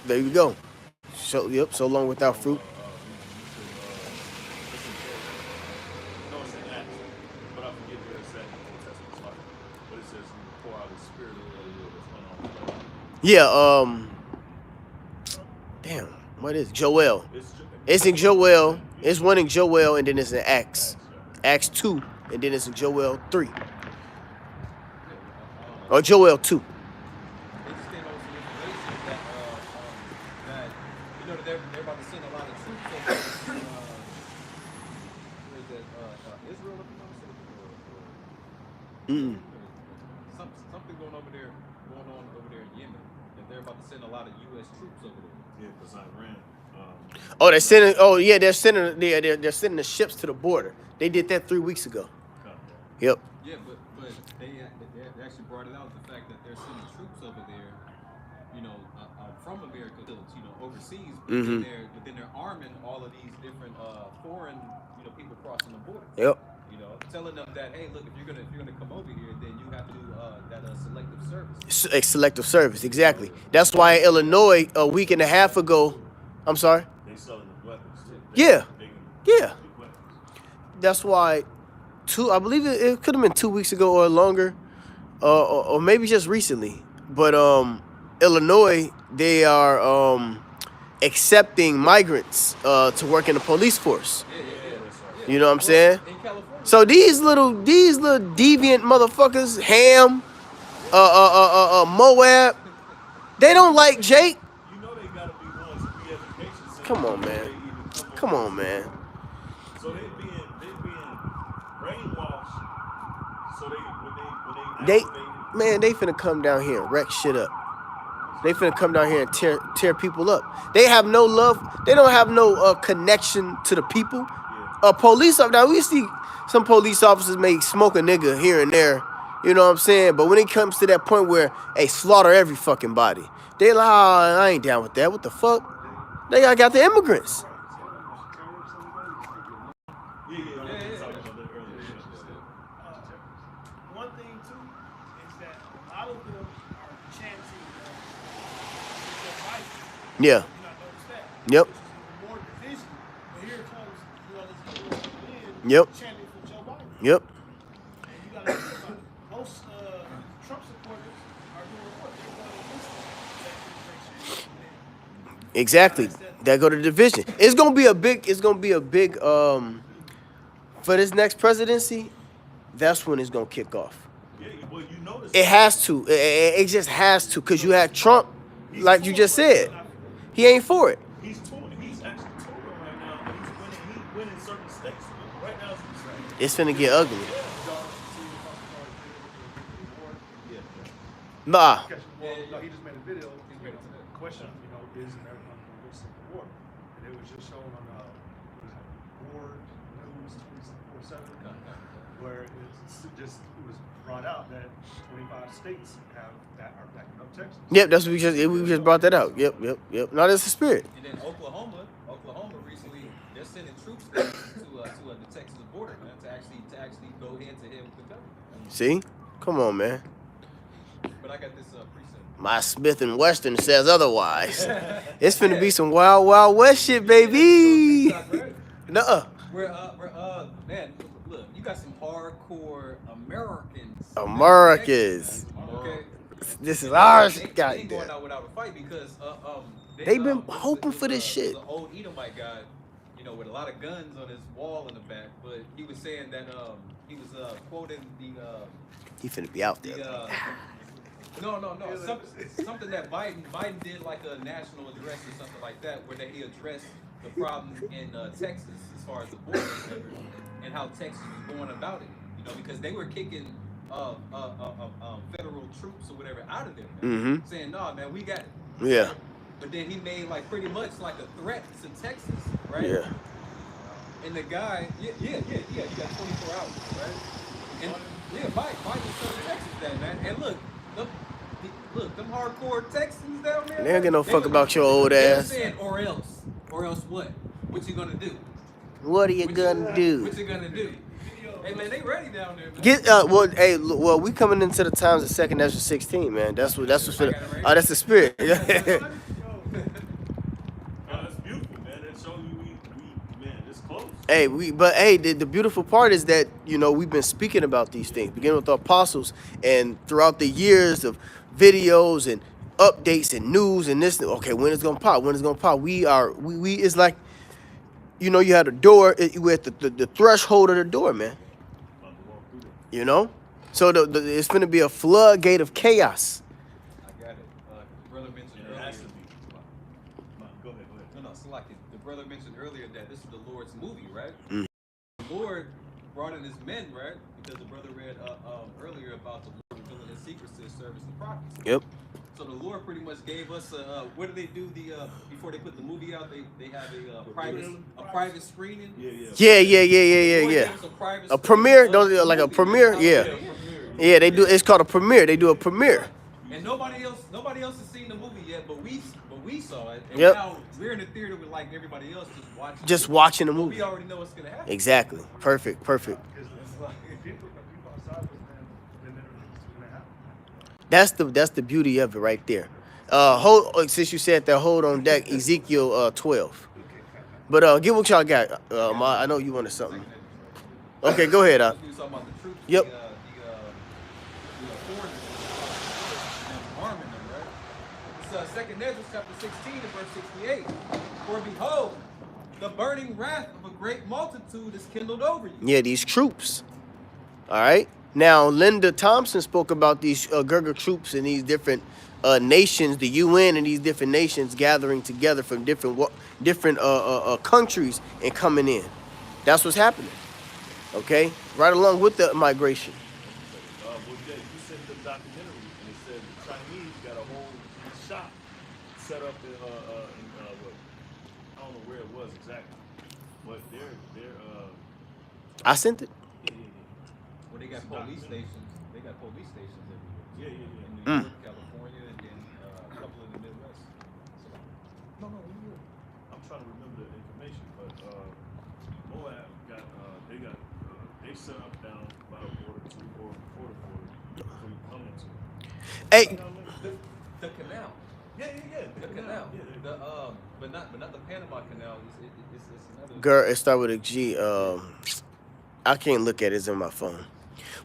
Speaker 1: There you go. So long without fruit.
Speaker 2: No, it's an act, but I'll forget where it's at.
Speaker 1: Yeah. Damn. What is Joel? It's in Joel. It's one in Joel, and then it's in Acts. Acts 2, and then it's in Joel 3. Or Joel 2.
Speaker 3: They just came over some information that you know that they're about to send a lot of troops over where is that Israel, if I'm not mistaken, or something going on over there in Yemen, that they're about to send a lot of U.S. troops over there.
Speaker 2: Yeah, because Iran.
Speaker 1: Oh, they're sending. Oh, yeah, they're sending. They're sending the ships to the border. They did that 3 weeks ago. Yep.
Speaker 3: Yeah, but they actually brought it out the fact that they're sending troops over there, you know, from America, you know, overseas, but then they're arming all of these different foreign, you know, people crossing the border.
Speaker 1: Yep.
Speaker 3: You know, telling them that, hey, look, if you're gonna come over here, then you have to do that selective service.
Speaker 1: A selective service, exactly. That's why in Illinois a week and a half ago. I'm sorry.
Speaker 2: They selling them weapons too.
Speaker 1: Yeah.
Speaker 2: They can
Speaker 1: Yeah.
Speaker 2: get weapons.
Speaker 1: That's why. I believe it could have been 2 weeks ago or longer, or maybe just recently. But Illinois, they are accepting migrants to work in the police force.
Speaker 3: Yeah.
Speaker 1: You know what I'm saying?
Speaker 3: In California.
Speaker 1: So these little deviant motherfuckers, Ham, Moab, they don't like Jake.
Speaker 2: You know they gotta be ones in re-education centers
Speaker 1: Come on,
Speaker 2: before
Speaker 1: man.
Speaker 2: they even
Speaker 1: Come on, man.
Speaker 2: So they being brainwashed. So when
Speaker 1: They,
Speaker 2: they activated,
Speaker 1: man, they finna come down here and wreck shit up. They finna come down here and tear people up. They have no love. They don't have no connection to the people. Police officers. Now we see some police officers may smoke a nigga here and there. You know what I'm saying? But when it comes to that point where they slaughter every fucking body, they like, oh, I ain't down with that. What the fuck? They got the immigrants.
Speaker 4: One thing too is that a lot of them are chanting Joe Biden.
Speaker 1: Yeah.
Speaker 4: You not notice that?
Speaker 1: Yep.
Speaker 4: Which is even more division. But here comes, you know, this in
Speaker 1: Yep.
Speaker 4: chanting for Joe Biden.
Speaker 1: Yep.
Speaker 4: And you gotta think about it. Most Trump supporters are doing what? They're going against that immigration.
Speaker 1: Exactly. That go to division. It's gonna be a big for this next presidency. That's when it's gonna kick off.
Speaker 2: yeah, well, you notice
Speaker 1: It has to. It just has to, cause you had Trump, like you just said, he ain't for it.
Speaker 2: he's touring. He's actually touring right now, and he's winning certain states. Right now, it's
Speaker 1: It's finna get ugly.
Speaker 2: yeah.
Speaker 1: Nah.
Speaker 4: Well, no, he just made a video. He made a question, you know, is America going to go to civil war? And it was just shown on War News 24/7, where it was brought out that 25 states that are backing up Texas.
Speaker 1: Yep, that's what we just brought that out. Yep. No, that's the spirit.
Speaker 3: And then Oklahoma recently, they're sending troops to the Texas border, man, to actually go head to head with the government.
Speaker 1: See? Come on, man.
Speaker 3: But I got this precinct.
Speaker 1: My Smith and Western says otherwise. It's finna be some wild, wild west shit, baby. Nuh-uh.
Speaker 3: We're man, look, you got some hardcore Americans.
Speaker 1: Americans.
Speaker 3: Okay.
Speaker 1: This is ours.
Speaker 3: They ain't
Speaker 1: Goddamn.
Speaker 3: going out without a fight because
Speaker 1: They been hoping for this shit.
Speaker 3: An old Edomite guy, you know, with a lot of guns on his wall in the back, but he was saying that he was quoting
Speaker 1: He finna be out there.
Speaker 3: no, something that Biden did, like a national address or something like that, where he addressed the problem in Texas as far as the border and how Texas was going about it. You know, because they were kicking federal troops or whatever out of there, man. Saying, no, man, we got it.
Speaker 1: Yeah.
Speaker 3: But then he made like pretty much like a threat to Texas, right?
Speaker 1: Yeah.
Speaker 3: And the guy, you got 24 hours, right? And Biden told Texas that, man. And look, them hardcore Texans down there.
Speaker 1: They don't give no fuck about your old ass.
Speaker 3: They're saying, or else what? What you gonna do?
Speaker 1: What are you gonna do?
Speaker 3: What you gonna do? Hey man, they ready down there, man.
Speaker 1: Well, we coming into the times of second Ezra 16, man. That's what's finna. Oh, that's the spirit.
Speaker 2: Oh, that's beautiful, man. That shows you man, it's close.
Speaker 1: The beautiful part is that, you know, we've been speaking about these things, beginning with the apostles, and throughout the years of videos and updates and news and this. Okay, when it's gonna pop? When it's gonna pop? We it's like, you know, you have the door. You at the threshold of the door, man.
Speaker 2: About to walk through there.
Speaker 1: You know, so it's gonna be a floodgate of chaos.
Speaker 3: I got it. The brother mentioned
Speaker 2: And it
Speaker 3: earlier.
Speaker 2: has to be. Go ahead.
Speaker 3: No, so like the brother mentioned earlier that this is the Lord's movie, right?
Speaker 1: Mm.
Speaker 3: The Lord brought in his men, right? Because the brother read earlier about the Lord revealing his secrets to his servants and prophets.
Speaker 1: Yep.
Speaker 3: So the Lord pretty much gave us what do they do before they put the movie out? They have a private screening.
Speaker 1: Yeah.
Speaker 3: Lord gave us a private
Speaker 1: A premiere,
Speaker 3: screening
Speaker 1: don't
Speaker 3: of
Speaker 1: they,
Speaker 3: the
Speaker 1: like a
Speaker 3: movie.
Speaker 1: premiere? Yeah. Yeah, they do. It's called a premiere. They do a premiere.
Speaker 3: And nobody else has seen the movie yet, but we saw it. And
Speaker 1: Yep.
Speaker 3: now we're in the theater with like everybody else
Speaker 1: Just watching the
Speaker 3: But
Speaker 1: movie.
Speaker 3: we already know what's gonna happen.
Speaker 1: Exactly. Perfect.
Speaker 4: Because if people outside of then it's gonna happen.
Speaker 1: That's the beauty of it right there. Since you said that, hold on deck, Ezekiel 12. But get what y'all got. I know you wanted something. Okay, go ahead.
Speaker 3: We was talking about the troops,
Speaker 1: Yep.
Speaker 3: the foreigners, and arming them, right? It's 2nd Ezra chapter 16 and verse 68. For behold, the burning wrath of a great multitude is kindled over you.
Speaker 1: Yeah, these troops. All right. Now, Linda Thompson spoke about these Gurkha troops and these different nations, the UN and these different nations gathering together from different countries and coming in. That's what's happening. Okay, right along with the migration.
Speaker 2: Well, yeah, you sent the documentary, and it said the Chinese got a whole shop set up in what? I don't know where it was exactly, but they're
Speaker 1: I sent it.
Speaker 2: yeah.
Speaker 3: Where they got police stations. They got police stations everywhere.
Speaker 2: Yeah.
Speaker 3: In New
Speaker 1: Mm.
Speaker 3: York, California, and then a couple in the Midwest. So,
Speaker 2: No, I'm trying to remember the information, but Moab got they set up down by the border to or before the border before you come into.
Speaker 1: Hey,
Speaker 3: the canal.
Speaker 2: Yeah.
Speaker 3: The canal.
Speaker 2: Yeah,
Speaker 3: But not the Panama Canal. It's another.
Speaker 1: girl, it start with a G. I can't look at it. It's in my phone.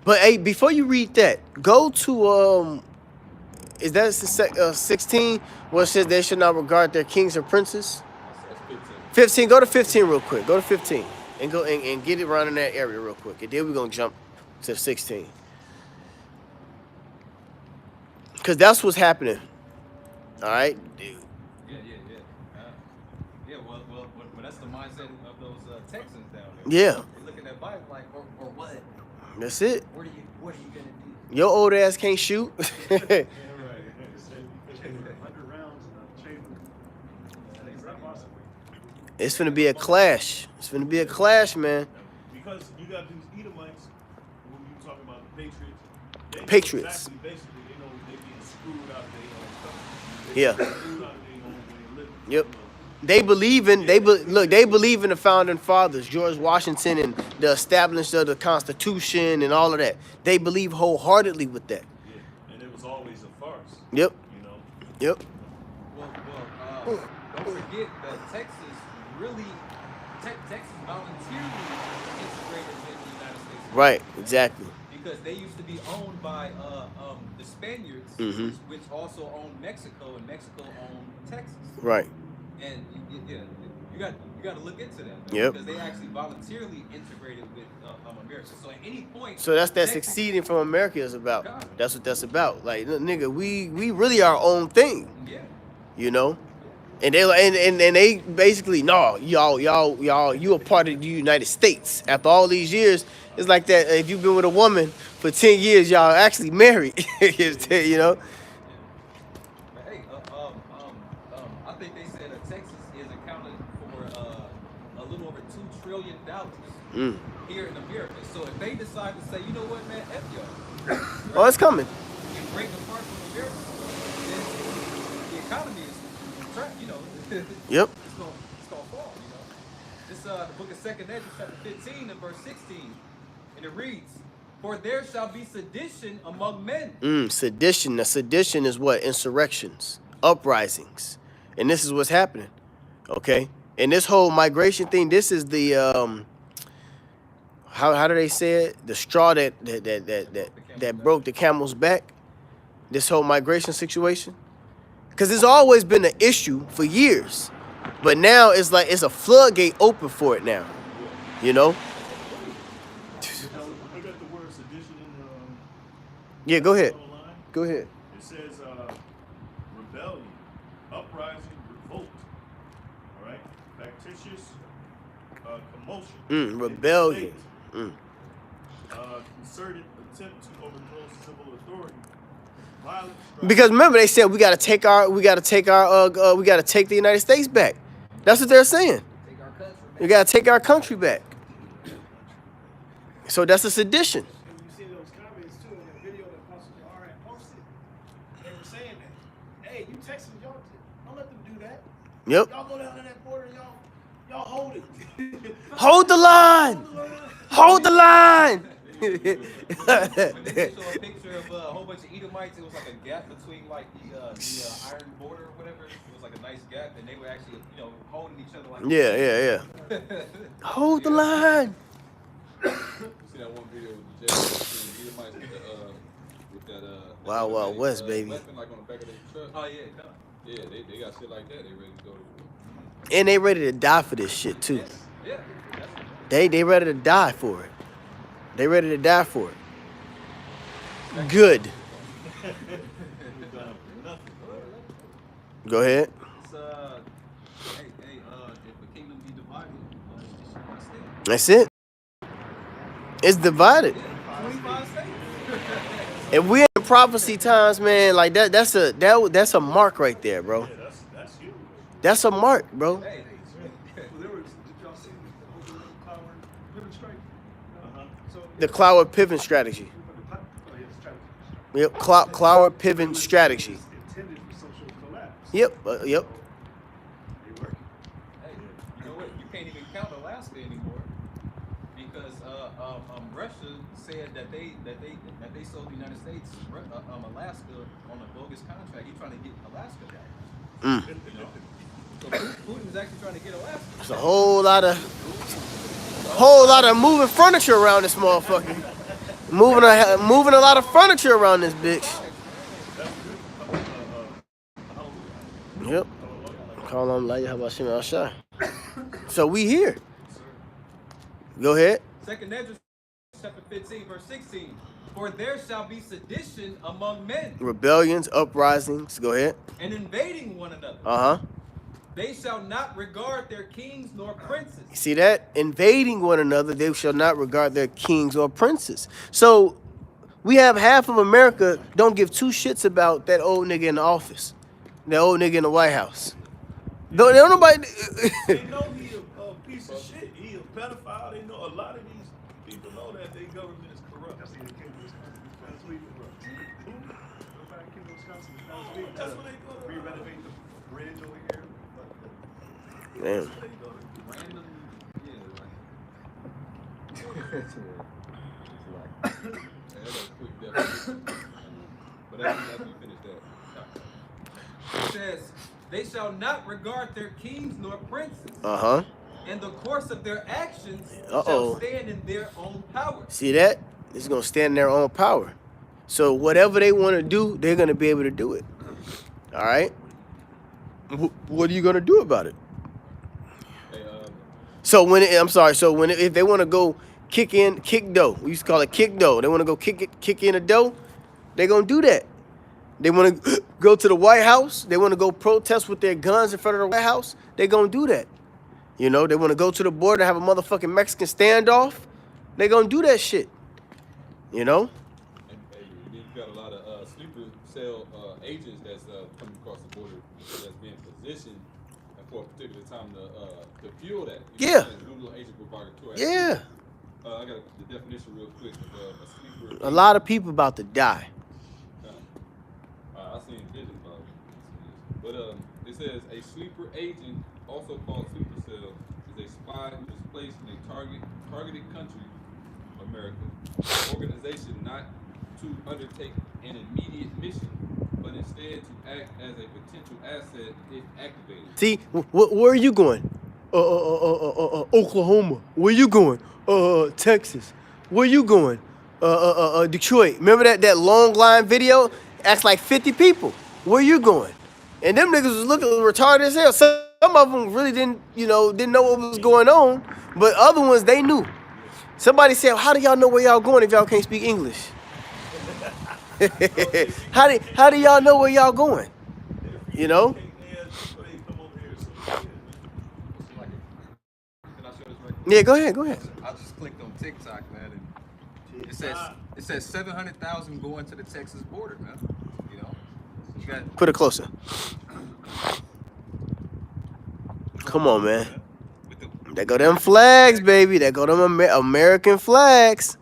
Speaker 1: But hey, before you read that, go to is that 16 where it says they should not regard their kings or princes?
Speaker 3: That's 15.
Speaker 1: 15. Go to 15 real quick. Go to 15 and go and get it around in that area real quick. And then we're gonna jump to 16. Cause that's what's happening. All right.
Speaker 3: Yeah. Well, that's the mindset of those Texans down there.
Speaker 1: Yeah.
Speaker 3: They looking at Bible like, or what?
Speaker 1: That's it.
Speaker 3: What are you gonna do?
Speaker 1: Your old ass can't shoot.
Speaker 2: right.
Speaker 4: 100 rounds in a chamber. That ain't not possible.
Speaker 1: It's finna be a clash. It's finna be a clash, man.
Speaker 2: Because you got these Edomites, when you talking about the Patriots. They know
Speaker 1: Patriots.
Speaker 2: Exactly, basically, they know they getting screwed out of their own stuff.
Speaker 1: Yeah.
Speaker 2: Screwed out of their own way of living.
Speaker 1: Yep.
Speaker 2: You know.
Speaker 1: They believe in they believe in the founding fathers, George Washington, and the establishment of the Constitution and all of that. They believe wholeheartedly with that.
Speaker 2: Yeah. And it was always a farce.
Speaker 1: Yep.
Speaker 2: You know.
Speaker 1: Yep.
Speaker 3: Well, don't forget that Texas voluntarily integrated in the United States.
Speaker 1: Right. Exactly.
Speaker 3: Because they used to be owned by the Spaniards,
Speaker 1: Mhm.
Speaker 3: which also owned Mexico, and Mexico owned Texas.
Speaker 1: Right.
Speaker 3: And you got to look into that. Man,
Speaker 1: Yep.
Speaker 3: Because they actually voluntarily integrated with America. So at any point,
Speaker 1: So that's that
Speaker 3: Texas-
Speaker 1: succeeding from America is about. That's what that's about. Like, nigga, we really our own thing,
Speaker 3: Yeah.
Speaker 1: you know. And they and they basically, no, y'all, you a part of the United States. After all these years, it's like that. If you've been with a woman for 10 years, y'all actually married. You know.
Speaker 3: But hey, I think they said that Texas is accounted for a little over $2 trillion
Speaker 1: Mm.
Speaker 3: here in America. So if they decide to say, you know what, man, F y'all,
Speaker 1: Oh, it's coming.
Speaker 3: and break apart from America, then the economy is trapped, you know.
Speaker 1: Yep.
Speaker 3: It's gonna fall, you know. This the book of 2nd Ezra, chapter 15 and verse 16, and it reads, "For there shall be sedition among men."
Speaker 1: Sedition. Now, sedition is what? Insurrections, uprisings, and this is what's happening. Okay, and this whole migration thing. This is the how do they say it? The straw that broke the camel's back. This whole migration situation. Because it's always been an issue for years. But now it's like it's a floodgate open for it now. You know?
Speaker 2: I got the word sedition in the
Speaker 1: Yeah, go ahead.
Speaker 2: online.
Speaker 1: Go ahead.
Speaker 2: It says rebellion, uprising, revolt. All right, factitious commotion.
Speaker 1: Rebellion.
Speaker 2: Concerted attempt to overthrow civil authority. Violent.
Speaker 1: Because remember, they said we gotta take the United States back. That's what they're saying.
Speaker 3: Take our country back.
Speaker 1: We gotta take our country back. So that's a sedition.
Speaker 4: And you see those comments too in that video that Pastor Jahar had posted. They were saying that, hey, you Texans, y'all don't let them do that.
Speaker 1: Yep.
Speaker 4: Y'all go down to that border, y'all hold it.
Speaker 1: Hold the line. Hold the line.
Speaker 3: When they show a picture of a whole bunch of Edomites, it was like a gap between like the iron border or whatever. It was like a nice gap, and they were actually, holding each other like.
Speaker 1: Yeah. Hold the line.
Speaker 5: You see that one video with the Edomites with that
Speaker 1: Wild Wild West, baby.
Speaker 5: weapon like on the back of their truck.
Speaker 3: Oh yeah, no.
Speaker 5: Yeah, they got shit like that. They ready to go to war.
Speaker 1: And they ready to die for this shit too.
Speaker 3: Yeah.
Speaker 1: They ready to die for it. They ready to die for it. Good. Go ahead.
Speaker 3: It's, if the kingdom be divided, it shall not stand.
Speaker 1: That's it. It's divided.
Speaker 3: 25 states.
Speaker 1: If we're in prophecy times, man, like that's a mark right there, bro.
Speaker 2: Yeah, that's huge.
Speaker 1: That's a mark, bro.
Speaker 3: Hey,
Speaker 4: There was, did y'all see the Cloudward Pivot Strike? So,
Speaker 1: The Cloudward Pivot strategy. Yep, Cloudward Pivot strategy.
Speaker 4: intended for social collapse.
Speaker 1: Yep.
Speaker 4: They work.
Speaker 3: hey, you know what? You can't even count Alaska anymore because Russia said that they sold the United States Alaska on a bogus contract. He's trying to get Alaska back. So Putin's actually trying to get Alaska.
Speaker 1: There's a whole lot of moving furniture around this motherfucker. Moving a lot of furniture around this bitch. Yep. Call on like how about Shimon Al-Shai? So we here. Go ahead.
Speaker 3: 2 Ezra chapter 15, verse 16. For there shall be sedition among men,
Speaker 1: Rebellions, uprisings. Go ahead.
Speaker 3: and invading one another.
Speaker 1: Uh-huh.
Speaker 3: They shall not regard their kings nor princes.
Speaker 1: You see that? Invading one another, they shall not regard their kings or princes. So we have half of America don't give two shits about that old nigga in the office. That old nigga in the White House. Don't nobody
Speaker 2: They know he a piece of shit. He a pedophile. They know a lot of these people know that their government is corrupt.
Speaker 4: That's what
Speaker 2: That's what they go to.
Speaker 4: Re-renovate the bridge over here.
Speaker 1: Damn.
Speaker 2: They go to.
Speaker 3: Random,
Speaker 5: Yeah, that's a quick definition. But after we finish that.
Speaker 3: It says, they shall not regard their kings nor princes,
Speaker 1: Uh-huh.
Speaker 3: and the course of their actions
Speaker 1: Uh-oh.
Speaker 3: shall stand in their own power.
Speaker 1: See that? It's gonna stand in their own power. So whatever they want to do, they're gonna be able to do it. All right. What are you gonna do about it?
Speaker 5: Hey,
Speaker 1: So if they want to go kick dough, we used to call it kick dough. They want to go kick in a dough, they're gonna do that. They want to go to the White House. They want to go protest with their guns in front of the White House. They're gonna do that. They want to go to the border and have a motherfucking Mexican standoff. They're gonna do that shit.
Speaker 5: and then you got a lot of sleeper cell agents that's coming across the border that's being positioned for a particular time to fuel that.
Speaker 1: Yeah.
Speaker 5: Little agent provocateur.
Speaker 1: Yeah.
Speaker 5: I got the definition real quick of a sleeper.
Speaker 1: A lot of people about to die.
Speaker 5: I seen visions about it. But it says a sleeper agent, also called sleeper cell, is a spy who is placed in a targeted country, America, organization not to undertake an immediate mission, but instead to act as a potential asset if activated.
Speaker 1: See, where are you going? Oklahoma. Where you going? Texas. Where you going? Detroit. Remember that long line video? That's like 50 people. Where you going? And them niggas was looking retarded as hell. Some of them really didn't know what was going on, but other ones they knew. Somebody said, "How do y'all know where y'all going if y'all can't speak English?" how do y'all know where y'all going? You know?
Speaker 3: Can I show this right quick?
Speaker 1: Yeah, go ahead.
Speaker 3: I just clicked on TikTok, man, and it says 700,000 going to the Texas border, man. You know, you got
Speaker 1: Put it closer. Come on, man.
Speaker 3: with the
Speaker 1: There go them flags, baby. There go them American flags.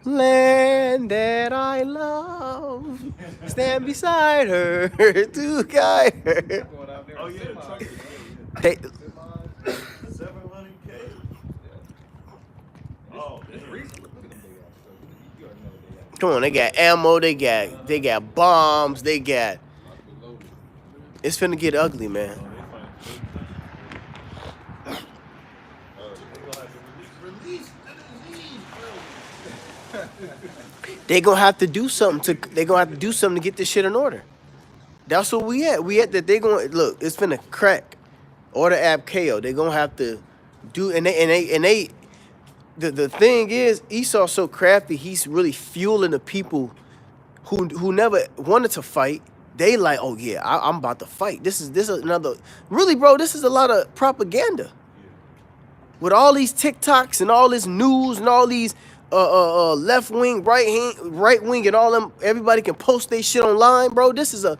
Speaker 1: Land that I love, stand beside her to guide her.
Speaker 3: going out there.
Speaker 2: Oh
Speaker 3: in
Speaker 2: yeah,
Speaker 3: semis.
Speaker 2: truck is
Speaker 1: Hey,
Speaker 2: 700K. Oh, damn.
Speaker 3: Recently, look at them big ass trucks. You already know what they got.
Speaker 1: come on, they got ammo, they got bombs, they got.
Speaker 5: Loaded.
Speaker 1: It's finna get ugly, man. They gonna have to do something to get this shit in order. That's what we at. We at that they gonna look. It's finna crack. Order app KO. They gonna have to do and they. The thing is, Esau's so crafty. He's really fueling the people who never wanted to fight. They like, oh yeah, I'm about to fight. This is another. Really, bro, this is a lot of propaganda. With all these TikToks and all this news and all these left wing, right wing, and all them, everybody can post their shit online, bro. This is a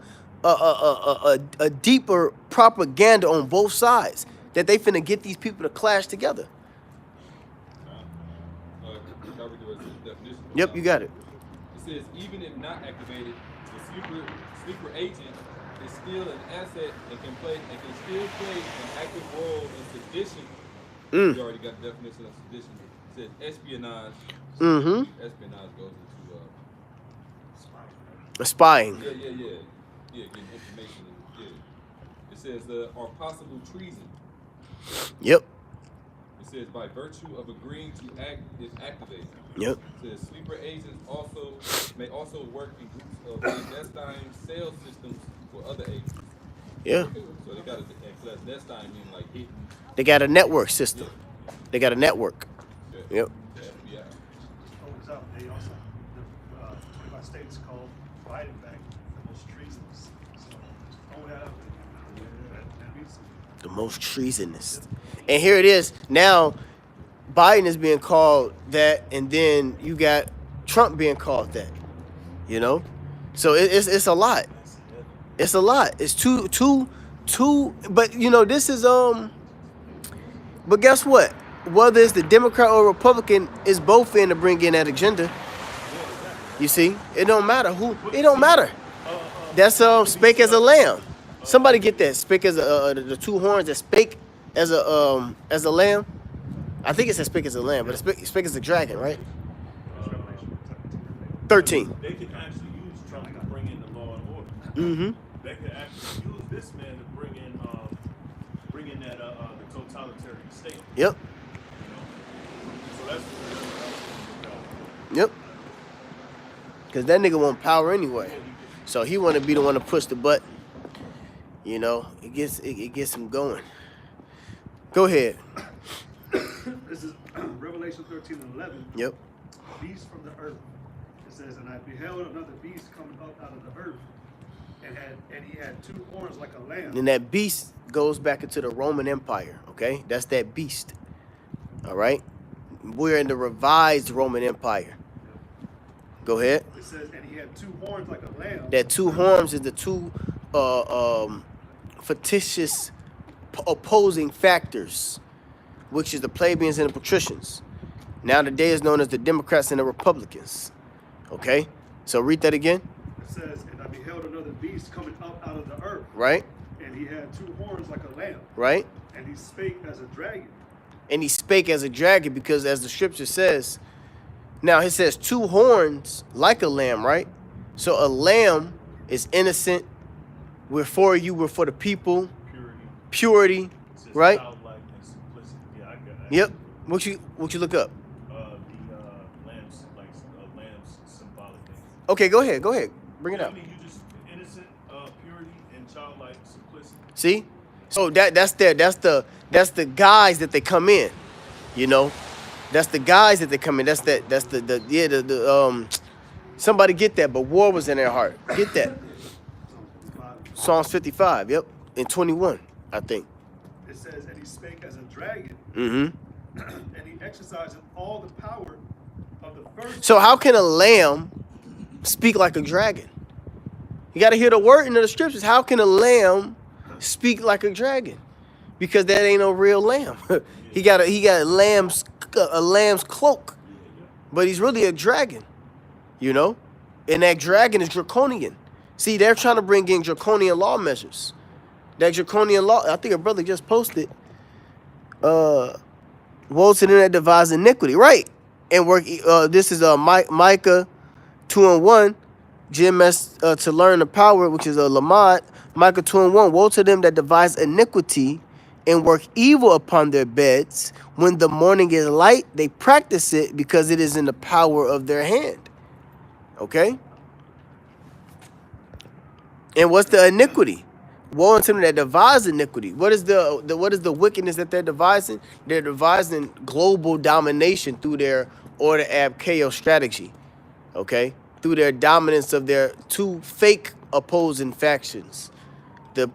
Speaker 1: deeper propaganda on both sides that they finna get these people to clash together. Yep, you got it.
Speaker 5: It says even if not activated, the sleeper agent is still an asset and can still play an active role in sedition. We already got the definition of sedition. It says espionage.
Speaker 1: Mm-hmm.
Speaker 5: Espionage goes into
Speaker 1: Spying.
Speaker 5: yeah, getting information. Yeah. It says or possible treason.
Speaker 1: Yep.
Speaker 5: It says by virtue of agreeing to act if activated.
Speaker 1: Yep.
Speaker 5: It says sleeper agents may also work in groups of clandestine sales systems for other agents.
Speaker 1: Yeah.
Speaker 5: So they got a clandestine mean like hidden.
Speaker 1: They got a network system. They got a network. Yep.
Speaker 5: Yeah.
Speaker 4: Opens up. They also, the 25 states called Biden back the most treasonous. So, that means
Speaker 1: The most treasonous. And here it is. Now, Biden is being called that, and then you got Trump being called that. You know? So it's a lot. It's a lot. It's two. But you know, this is But guess what? Whether it's the Democrat or Republican, it's both in to bring in that agenda. You see, it don't matter who. It don't matter. That's spake as a lamb. Somebody get that. Spake as the two horns that spake as a lamb. I think it says spake as a lamb, but it's spake as a dragon, right? 13.
Speaker 2: They could actually use Trump to bring in the law and order.
Speaker 1: Mm-hmm.
Speaker 2: They could actually use this man to bring in that the totalitarian state.
Speaker 1: Yep.
Speaker 2: So that's
Speaker 1: Yep. Because that nigga want power anyway. So he want to be the one to push the button. You know, it gets him going. Go ahead.
Speaker 4: This is Revelation 13 and 11.
Speaker 1: Yep.
Speaker 4: Beast from the earth. It says, and I beheld another beast coming up out of the earth, and he had two horns like a lamb.
Speaker 1: And that beast goes back into the Roman Empire, okay? That's that beast. All right? We're in the revised Roman Empire. Go ahead.
Speaker 4: It says, and he had two horns like a lamb.
Speaker 1: That two horns is the two fictitious opposing factors, which is the plebeians and the patricians. Now today is known as the Democrats and the Republicans. Okay? So read that again.
Speaker 4: It says, and I beheld another beast coming up out of the earth,
Speaker 1: Right?
Speaker 4: and he had two horns like a lamb,
Speaker 1: Right?
Speaker 4: and he spake as a dragon.
Speaker 1: And he spake as a dragon because as the scripture says, now it says two horns like a lamb, right? So a lamb is innocent. We're for you, we're for the people. Purity,
Speaker 2: it says
Speaker 1: right?
Speaker 2: childlike and simplicity. Yeah, I got that.
Speaker 1: Yep. What you look up?
Speaker 2: The lamb's symbolic thing.
Speaker 1: Okay, go ahead. Bring it
Speaker 2: I
Speaker 1: up.
Speaker 2: mean, you just innocent, purity, and childlike
Speaker 1: See? So that's the guys that they come in, you know? That's the guys that they come in. Somebody get that, but war was in their heart. Get that. Psalms 55, yep. And 21, I think.
Speaker 6: It says, and he spake as a dragon,
Speaker 1: Mm-hmm.
Speaker 6: and he exercised all the power of the first.
Speaker 1: So how can a lamb speak like a dragon? You got to hear the word in the scriptures. How can a lamb speak like a dragon? Because that ain't no real lamb. he got a lamb's cloak, but he's really a dragon, you know. And that dragon is draconian. See, they're trying to bring in draconian law measures. That draconian law, I think a brother just posted. Woe to them that devise iniquity, right? And work. This is Micah 2:1. GMS to learn the power, which is a Lamad. Micah 2:1. Woe to them that devise iniquity and work evil upon their beds. When the morning is light, they practice it because it is in the power of their hand. Okay? And what's the iniquity? Woe unto them that devise iniquity. What is the wickedness that they're devising? They're devising global domination through their order ab chaos strategy. Okay? Through their dominance of their two fake opposing factions. The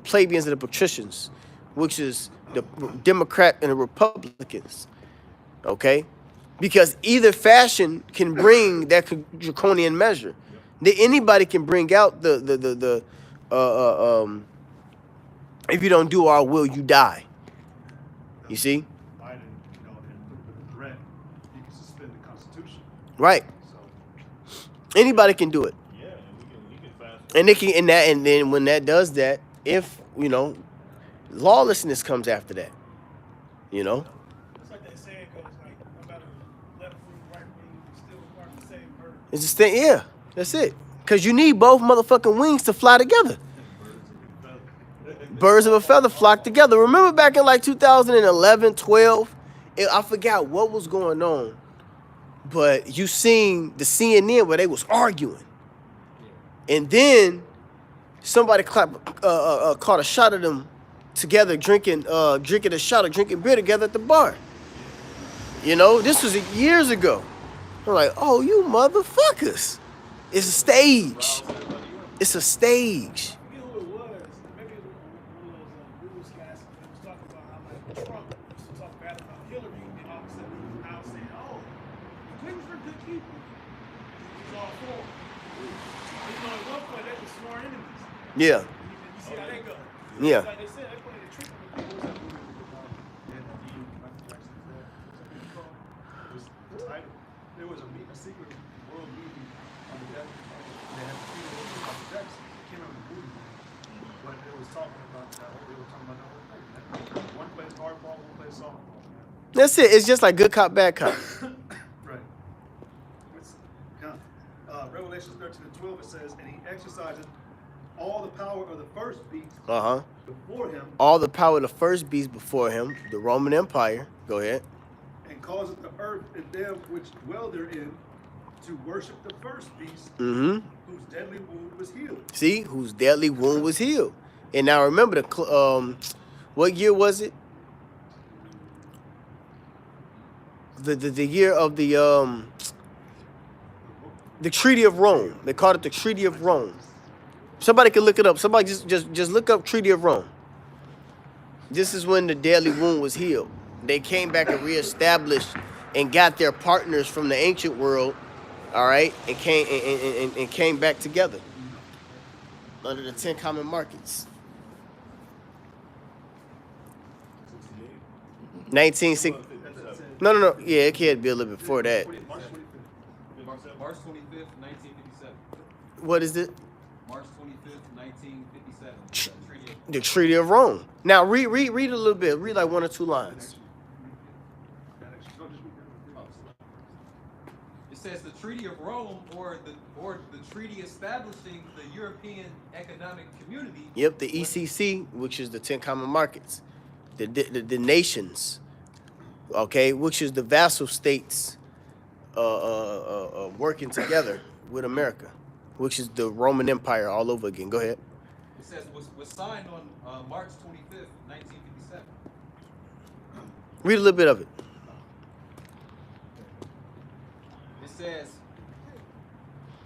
Speaker 1: plebeians and the patricians, which is the Democrat and the Republicans. Okay? Because either fashion can bring that draconian measure. Anybody can bring out if you don't do our will, you die. You see?
Speaker 6: Biden, and with the threat, he can suspend the Constitution.
Speaker 1: Right.
Speaker 6: So
Speaker 1: Anybody can do it.
Speaker 2: Yeah, and we can find
Speaker 1: And they can and then when that does that, if lawlessness comes after that.
Speaker 4: It's like that saying goes, like, no matter left wing, right wing, we still part of the same bird.
Speaker 1: It's just that, yeah, that's it. Because you need both motherfucking wings to fly together. Birds of a feather flock together. Remember back in like 2011, 12, I forgot what was going on, but you seen the CNN where they was arguing. And then somebody caught a shot of them together drinking a shot of drinking beer together at the bar. This was years ago. I'm like, oh, you motherfuckers. It's a stage. It's a stage.
Speaker 4: I forget who it was. Maybe it was one of those newscasts that was talking about how like Trump used to talk bad about Hillary, and all of a sudden he was now saying, "Oh, the Clintons were good people." He's all for them. At one point they were sworn enemies.
Speaker 1: Yeah.
Speaker 4: You see how they go?
Speaker 1: Yeah.
Speaker 4: Like they said, they put in the trick with the
Speaker 6: there was a secret world meeting on the death. They had people about Jackson. I can't remember the movie, but it was talking about that. They were talking about the whole thing. One plays hardball, one plays softball.
Speaker 1: That's it. It's just like good cop, bad cop.
Speaker 6: Right. Revelation 13:12 it says, and he exercises all the power of the first beast before him.
Speaker 1: All the power of the first beast before him, the Roman Empire. Go ahead.
Speaker 6: And causes the earth and them which dwell therein to worship the first beast,
Speaker 1: Mm-hmm.
Speaker 6: whose deadly wound was healed.
Speaker 1: See, whose deadly wound was healed. And now remember what year was it? The year of the Treaty of Rome. They called it the Treaty of Rome. Somebody can look it up. Somebody just look up Treaty of Rome. This is when the deadly wound was healed. They came back and reestablished and got their partners from the ancient world, all right, and came back together under the 10 common markets. 1960. No. Yeah, it can't be a little bit before that.
Speaker 3: March 25th, 1957.
Speaker 1: What is it?
Speaker 3: March 25th, 1957.
Speaker 1: The Treaty of Rome. Now read a little bit. Read like one or two lines.
Speaker 3: It says the Treaty of Rome, or the treaty establishing the European Economic Community.
Speaker 1: Yep, the ECC, which is the 10 common markets, the nations, okay, which is the vassal states working together with America, which is the Roman Empire all over again. Go ahead.
Speaker 3: It says was signed on March 25th, 1957.
Speaker 1: Read a little bit of it.
Speaker 3: It says,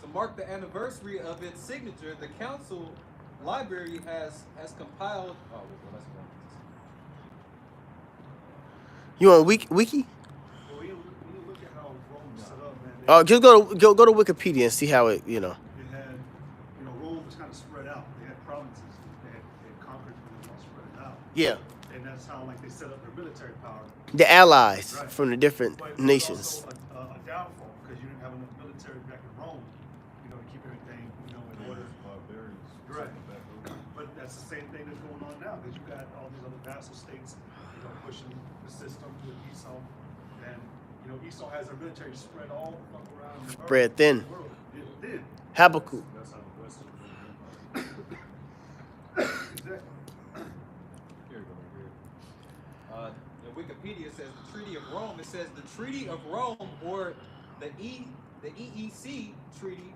Speaker 3: to mark the anniversary of its signature, the council library has compiled. Oh, let's go.
Speaker 1: You on wiki?
Speaker 6: Well, when you look at how Rome was set up, man,
Speaker 1: Just go to Wikipedia and see how it, you know.
Speaker 6: they had, Rome was kind of spread out. They had provinces. They had conquered and all spread out.
Speaker 1: Yeah.
Speaker 6: And that's how, like, they set up their military power.
Speaker 1: The allies
Speaker 6: Right.
Speaker 1: from the different
Speaker 6: But
Speaker 1: nations.
Speaker 6: it was also a downfall because you didn't have enough military back in Rome, to keep everything, in order.
Speaker 2: Barbarians.
Speaker 6: Right.
Speaker 2: Back over.
Speaker 6: But that's the same thing that's going on now because you got all these other vassal states, pushing the system with Esau, and Esau has their military spread all the fuck around the
Speaker 1: Spread
Speaker 6: earth,
Speaker 1: thin.
Speaker 6: the world. It did.
Speaker 1: Habakkuk.
Speaker 2: That's how the Western
Speaker 6: Exactly.
Speaker 3: Here we go. Right here. In Wikipedia it says the Treaty of Rome. It says the Treaty of Rome, or the EEC Treaty,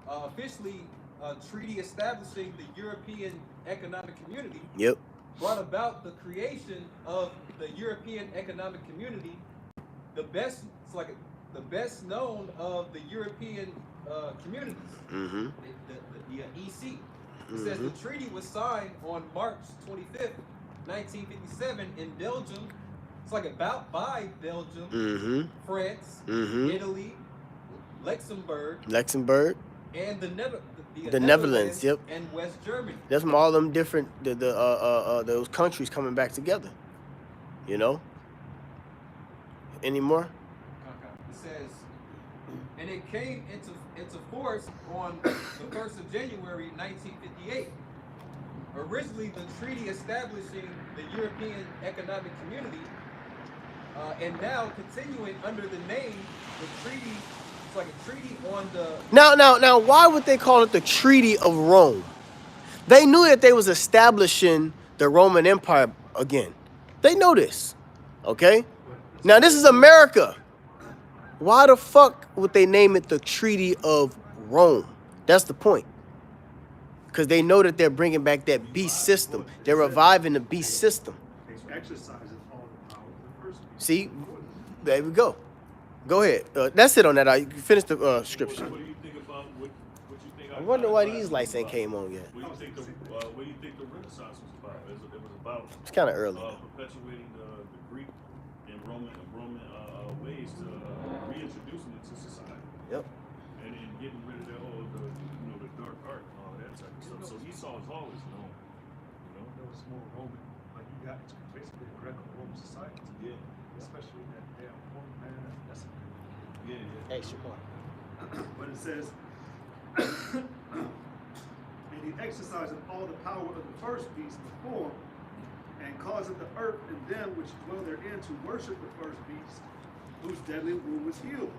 Speaker 3: officially a treaty establishing the European Economic Community,
Speaker 1: Yep.
Speaker 3: brought about the creation of the European Economic Community, the best known of the European communities,
Speaker 1: Mm-hmm.
Speaker 3: the EC. It says the treaty was signed on March 25th, 1957 in Belgium. It's like about by Belgium,
Speaker 1: Mm-hmm.
Speaker 3: France,
Speaker 1: Mm-hmm.
Speaker 3: Italy, Luxembourg,
Speaker 1: Luxembourg.
Speaker 3: and the
Speaker 1: Netherlands, yep.
Speaker 3: and West Germany.
Speaker 1: That's from all them different those countries coming back together. Any more?
Speaker 3: It says, and it came into force on the 1st of January 1958. Originally, the treaty establishing the European Economic Community, and now continuing under the name, the treaty. It's like a treaty on the.
Speaker 1: Now, why would they call it the Treaty of Rome? They knew that they was establishing the Roman Empire again. They know this, okay? Now, this is America. Why the fuck would they name it the Treaty of Rome? That's the point. Because they know that they're bringing back that beast system. They're reviving the beast system.
Speaker 6: They exercising all the power of the first beast.
Speaker 1: See, there we go. Go ahead. That's it on that. You can finish the scripture.
Speaker 2: What do you think about what you think?
Speaker 1: I wonder why these lights ain't came on yet.
Speaker 2: What do you think the Renaissance was about? It was about
Speaker 1: It's kind of early.
Speaker 2: perpetuating the Greek and Roman ways to reintroducing it to society.
Speaker 1: Yep.
Speaker 2: And then getting rid of that whole the dark art and all that type of stuff. So Esau is always known.
Speaker 6: There was more Roman, like you got basically a Greco-Roman society.
Speaker 2: Yeah.
Speaker 6: Especially that damn woman, man. That's
Speaker 2: Yeah.
Speaker 1: Extra part.
Speaker 6: But it says, and he exercised all the power of the first beast before, and caused the earth and them which dwell therein to worship the first beast, whose deadly wound was healed.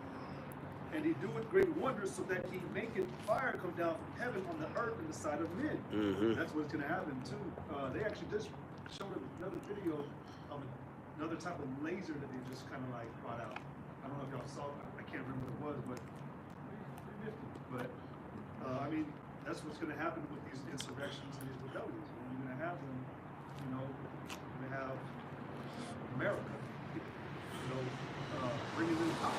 Speaker 6: And he doeth great wonders, so that he maketh fire come down from heaven on the earth in the sight of men.
Speaker 1: Mm-hmm.
Speaker 6: That's what's going to happen too. They actually just showed another video of another type of laser that they just kind of like brought out. I don't know if y'all saw it. I can't remember what it was, but pretty nifty. But I mean, that's what's going to happen with these insurrections and these rebellions. You're going to have them, you're going to have America, bringing in power.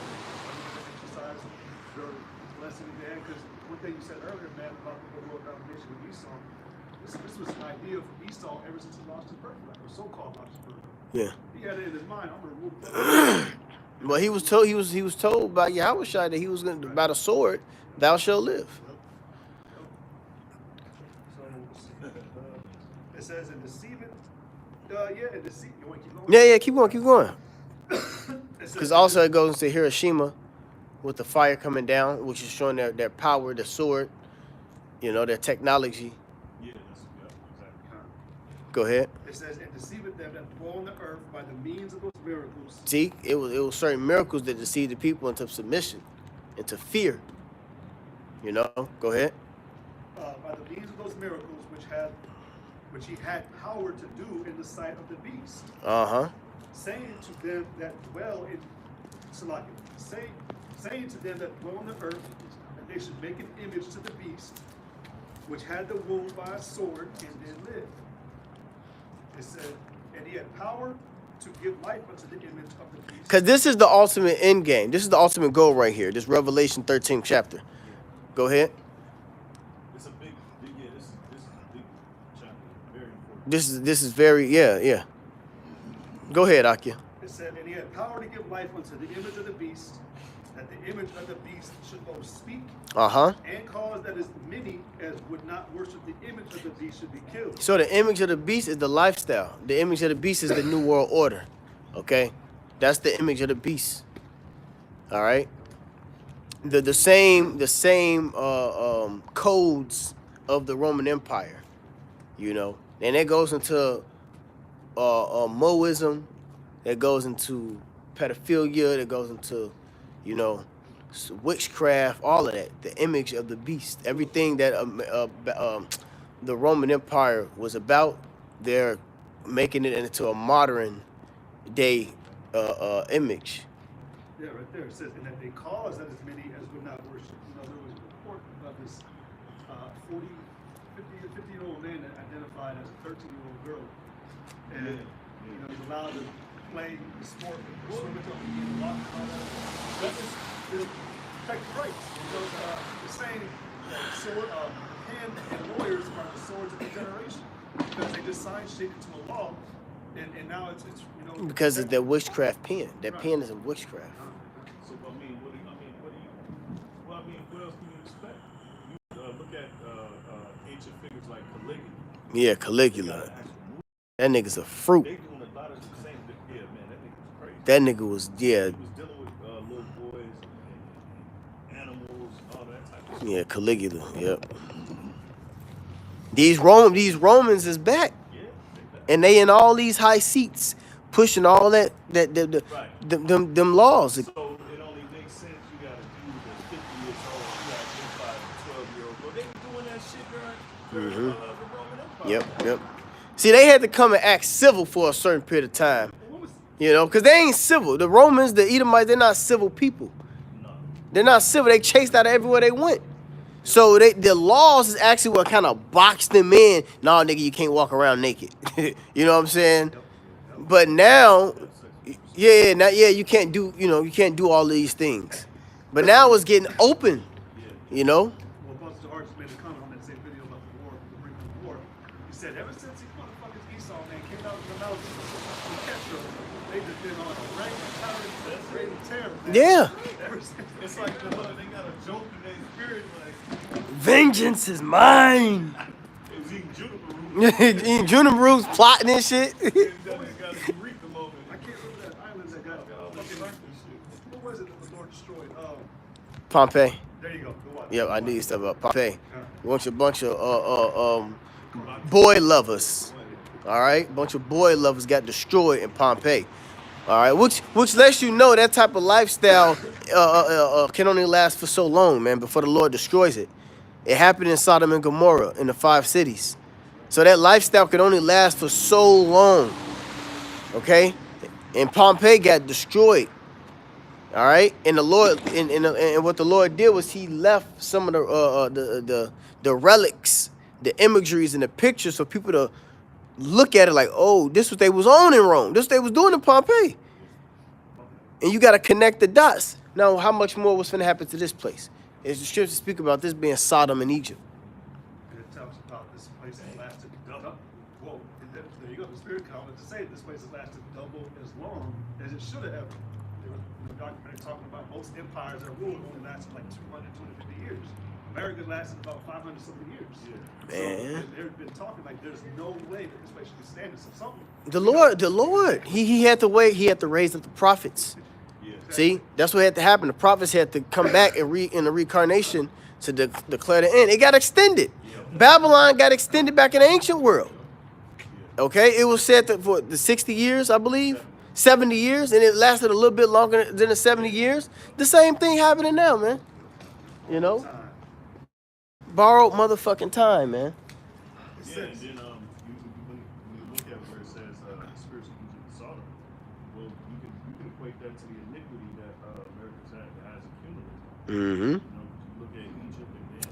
Speaker 6: Exercise their blessing they had. Because one thing you said earlier, man, about the world domination with Esau, this was an idea for Esau ever since he lost his birthright, or so-called lost his birthright.
Speaker 1: Yeah.
Speaker 6: He had it in his mind, I'm going to rule the
Speaker 1: Well, he was told by Yahushua that he was going to, by the sword, thou shalt live.
Speaker 6: So, it says, and deceive it. And deceive. You want to keep going?
Speaker 1: Yeah, keep going.
Speaker 6: It says,
Speaker 1: Because also it goes into Hiroshima with the fire coming down, which is showing their power, the sword, their technology.
Speaker 2: Yeah, exactly.
Speaker 1: Go ahead.
Speaker 6: It says, and deceiveth them that dwell on the earth by the means of those miracles.
Speaker 1: See, it was certain miracles that deceived the people into submission, into fear. Go ahead.
Speaker 6: By the means of those miracles which he had power to do in the sight of the beast. Saying to them that dwell in Salakia, saying to them that dwell on the earth, that they should make an image to the beast, which had the wound by a sword and did live. It said, and he had power to give life unto the image of the beast.
Speaker 1: Because this is the ultimate end game. This is the ultimate goal right here. This Revelation 13th chapter. Go ahead.
Speaker 2: It's a big, yeah, this is a big chapter, very important.
Speaker 1: This is very, yeah. Go ahead, Akia.
Speaker 6: It said, and he had power to give life unto the image of the beast, that the image of the beast should both speak
Speaker 1: Uh-huh.
Speaker 6: and cause that as many as would not worship the image of the beast should be killed.
Speaker 1: So the image of the beast is the lifestyle. The image of the beast is the new world order. Okay? That's the image of the beast. All right? The same codes of the Roman Empire, you know. And it goes into Moism, that goes into pedophilia, that goes into, you know, witchcraft, all of that. The image of the beast, everything that the Roman Empire was about, they're making it into a modern day image.
Speaker 6: Yeah, right there. It says, and that they cause that as many as would not worship. You know, there was a report of this 50-year-old man that identified as a 13-year-old girl. And, you know, he's allowed to play the sport, swim until he can walk and all that. That is to protect rights. You know, the saying that pen and lawyers are the swords of the generation. Because they just signed shit into a law, and now it's you know.
Speaker 1: Because of their witchcraft pen. That pen is a witchcraft.
Speaker 2: So what else do you expect? You look at ancient figures like Caligula.
Speaker 1: Yeah, Caligula. That nigga's a fruit.
Speaker 2: They doing a lot of the same. Yeah, man, that nigga was crazy.
Speaker 1: That nigga was, yeah.
Speaker 2: He was dealing with little boys, and animals, all that type of stuff.
Speaker 1: Yeah, Caligula. Yep. These Romans is back, and they in all these high seats, pushing all them laws.
Speaker 2: So it only makes sense you got a dude that's 50 years old, you got a 12-year-old. Well, they were doing that shit during the Roman Empire.
Speaker 1: Yep. See, they had to come and act civil for a certain period of time, you know, because they ain't civil. The Romans, the Edomites, they're not civil people.
Speaker 2: No.
Speaker 1: They're not civil. They chased out everywhere they went. So the laws is actually what kind of boxed them in. Nah, nigga, you can't walk around naked. You know what I'm saying? But now, you can't do, you can't do all these things. But now it's getting open, you know?
Speaker 6: Well, Buster Arts made a comment on that same video about the war, the brink of war. He said, ever since these motherfuckers Esau, man, came out of the mountains from Petra, they just been on a rank of terror, terror.
Speaker 1: Yeah.
Speaker 6: Ever since.
Speaker 2: It's like they got a joke in their spirit, like,
Speaker 1: Vengeance is mine.
Speaker 2: it was eating juniper root.
Speaker 1: Eating juniper roots, plotting and shit.
Speaker 2: Got a Eureka moment.
Speaker 6: I can't remember that island that got what was it that the Lord destroyed?
Speaker 1: Pompeii.
Speaker 6: There you go. Go watch.
Speaker 1: Yep, I knew you stuff about Pompeii. Bunch of boy lovers. All right, bunch of boy lovers got destroyed in Pompeii. All right, which lets you know that type of lifestyle can only last for so long, man, before the Lord destroys it. It happened in Sodom and Gomorrah in the 5 cities. So that lifestyle can only last for so long. Okay? And Pompeii got destroyed. All right? And the Lord and what the Lord did was he left some of the relics, the imageries and the pictures for people to look at it like, oh, this is what they was on in Rome. This is what they was doing in Pompeii. And you got to connect the dots. Now, how much more was going to happen to this place? It's the scriptures speak about this being Sodom and Egypt.
Speaker 6: And it talks about this place has lasted double. Whoa, there you go. The Spirit comment to say this place has lasted double as long as it should have ever. There was a documentary talking about most empires that ruled only lasted like 200, 250 years. America lasted about 500 something years.
Speaker 1: Man.
Speaker 6: So they've been talking like there's no way that this place should be standing. So something.
Speaker 1: The Lord, he had to wait. He had to raise up the prophets. See, that's what had to happen. The prophets had to come back and in the reincarnation to declare the end. It got extended. Babylon got extended back in the ancient world. Okay, it was said that for the 60 years, I believe, 70 years, and it lasted a little bit longer than the 70 years. The same thing happening now, man. You know, borrowed motherfucking time, man.
Speaker 2: Yeah, and then when you look at where it says spiritual Egypt and Sodom, well, you can equate that to the iniquity that America has accumulated.
Speaker 1: Mm-hmm.
Speaker 2: You know, you look at Egypt and then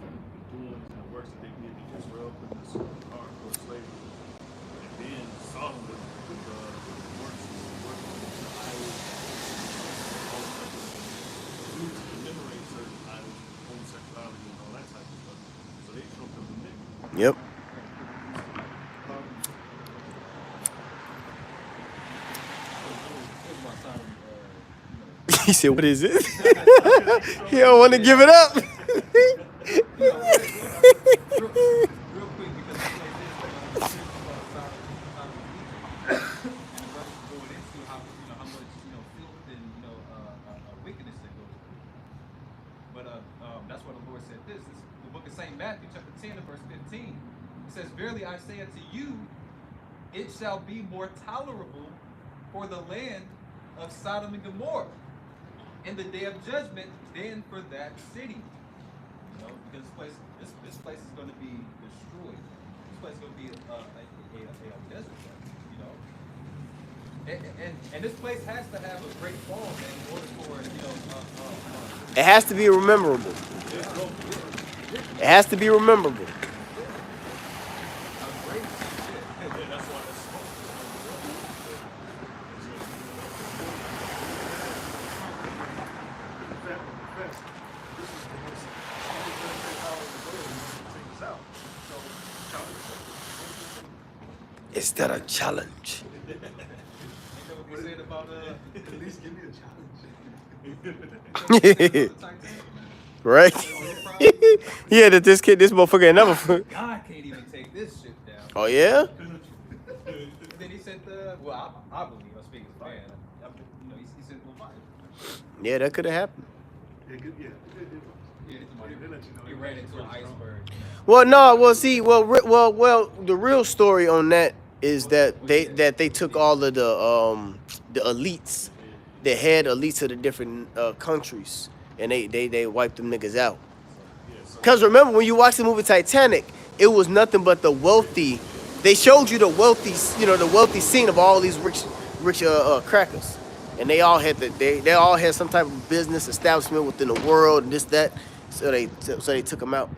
Speaker 2: doing and the works that they did in Israel, putting us hardcore slavery. And then Solomon with the works working with the idols, all types of things to commemorate certain idols, homosexuality and all that type of stuff. So they jumped up the mix.
Speaker 1: Yep.
Speaker 3: Here's my time,
Speaker 1: He said, "What is it?" He don't want to give it up.
Speaker 3: real quick, because this place is about and the brothers going into how much filth and wickedness that goes on. But that's why the Lord said this. This is the book of Saint Matthew, chapter 10, and verse 15. It says, "Verily I say unto you, it shall be more tolerable for the land of Sodom and Gomorrah in the day of judgment than for that city." Because this place is going to be destroyed. This place is going to be a desert, and this place has to have a great fall, man, in order for
Speaker 1: It has to be rememberable. It has to be rememberable. Is that a challenge?
Speaker 3: what we said about
Speaker 6: At least give me a challenge.
Speaker 1: Right? Yeah, that this motherfucker ain't never.
Speaker 3: God can't even take this shit down.
Speaker 1: Oh yeah?
Speaker 3: Then he said, I believe, I speak as a man. He said, well, fine.
Speaker 1: Yeah, that could have happened.
Speaker 6: Yeah, good, yeah.
Speaker 3: He ran into an iceberg.
Speaker 1: Well, no, well, see, well, the real story on that is that they took all of the elites, the head elites of the different countries, and they wiped them niggas out. Cause remember when you watch the movie Titanic, it was nothing but the wealthy. They showed you the wealthy scene of all these rich crackers, and they all had they all had some type of business establishment within the world and this that. So they took them out.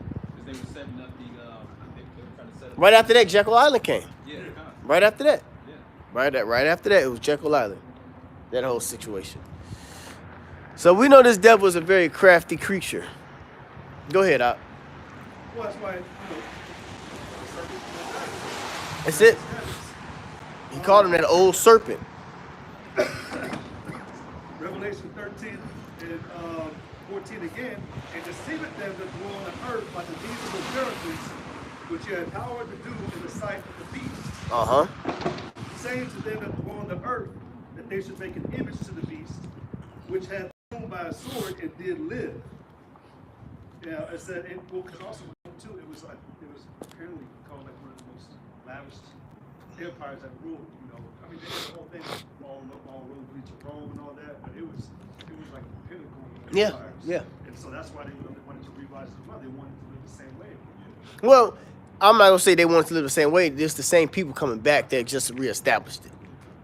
Speaker 3: Because they were setting up they were trying to set up.
Speaker 1: Right after that, Jekyll Island came.
Speaker 3: Yeah, kind of.
Speaker 1: Right after that.
Speaker 3: Yeah.
Speaker 1: Right after that, it was Jekyll Island. That whole situation. So we know this devil is a very crafty creature. Go ahead, Op.
Speaker 6: Well, that's why,
Speaker 1: That's it. He called him that old serpent.
Speaker 6: Revelation 13 and 14 again, and deceiveth them that dwell on the earth by the deeds of the miracles, which he had power to do in the sight of the beast. Saying to them that dwell on the earth, that they should make an image to the beast, which had thrown by a sword and did live. Yeah, it said, because also too, it was apparently called like one of the most lavish empires that ruled. I mean, they had the whole thing all road lead to Rome and all that, but it was like the pinnacle of
Speaker 1: Yeah,
Speaker 6: empires.
Speaker 1: yeah.
Speaker 6: And so that's why they wanted to revise the law. They wanted to live the same way.
Speaker 1: Well, I'm not gonna say they wanted to live the same way. Just the same people coming back that just reestablished it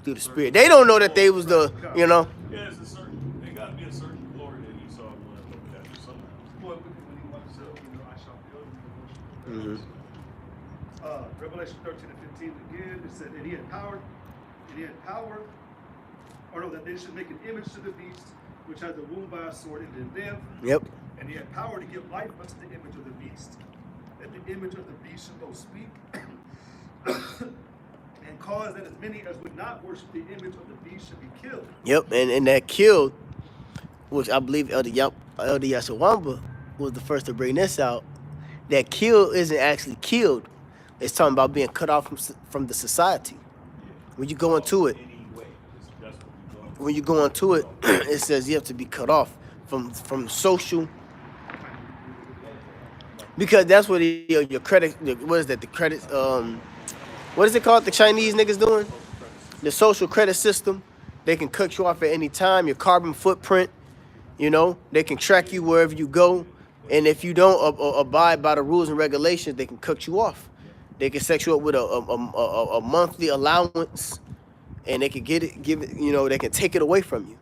Speaker 1: through the spirit. They don't know that they was the.
Speaker 2: Yeah, it's a certain. It got to be a certain glory that Esau wanted to look at somehow.
Speaker 6: Well, when he wanted to, I shall build
Speaker 1: Mhm.
Speaker 6: Revelation 13 and 15 again, it said, and he had power, or no, that they should make an image to the beast, which had the wound by a sword and did live.
Speaker 1: Yep.
Speaker 6: And he had power to give life unto the image of the beast, that the image of the beast should both speak, and cause that as many as would not worship the image of the beast should be killed.
Speaker 1: Yep. And that killed, which I believe Elder Yashawamba was the first to bring this out. That kill isn't actually killed. It's talking about being cut off from the society. When you go into it, it says you have to be cut off from social. Because that's what your credit. What is that? The credit. What is it called? The Chinese niggas doing? The social credit system. They can cut you off at any time. Your carbon footprint. They can track you wherever you go. And if you don't abide by the rules and regulations, they can cut you off. They can set you up with a monthly allowance, and they can give it. They can take it away from you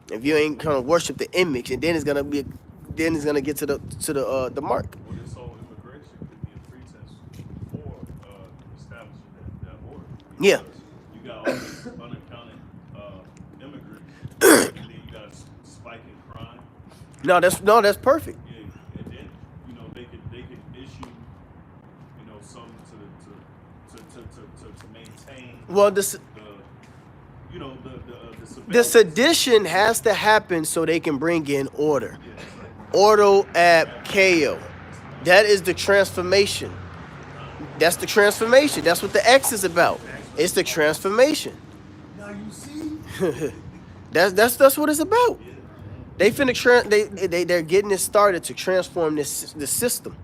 Speaker 1: if you ain't trying to worship the image, and then it's gonna get to the mark.
Speaker 2: Well, this whole
Speaker 1: Yeah.
Speaker 2: You got all these unaccounted immigrants, and then you got a spike in crime.
Speaker 1: No, that's perfect.
Speaker 2: Yeah, and then they could issue some to maintain
Speaker 1: Well,
Speaker 2: the
Speaker 1: the
Speaker 2: surveillance.
Speaker 1: sedition has to happen so they can bring in order. Ordo ab chaos. That is the transformation. That's the transformation. That's what the X is about. It's the transformation.
Speaker 6: Now you see.
Speaker 1: That's what it's about. They finna they're getting it started to transform the system.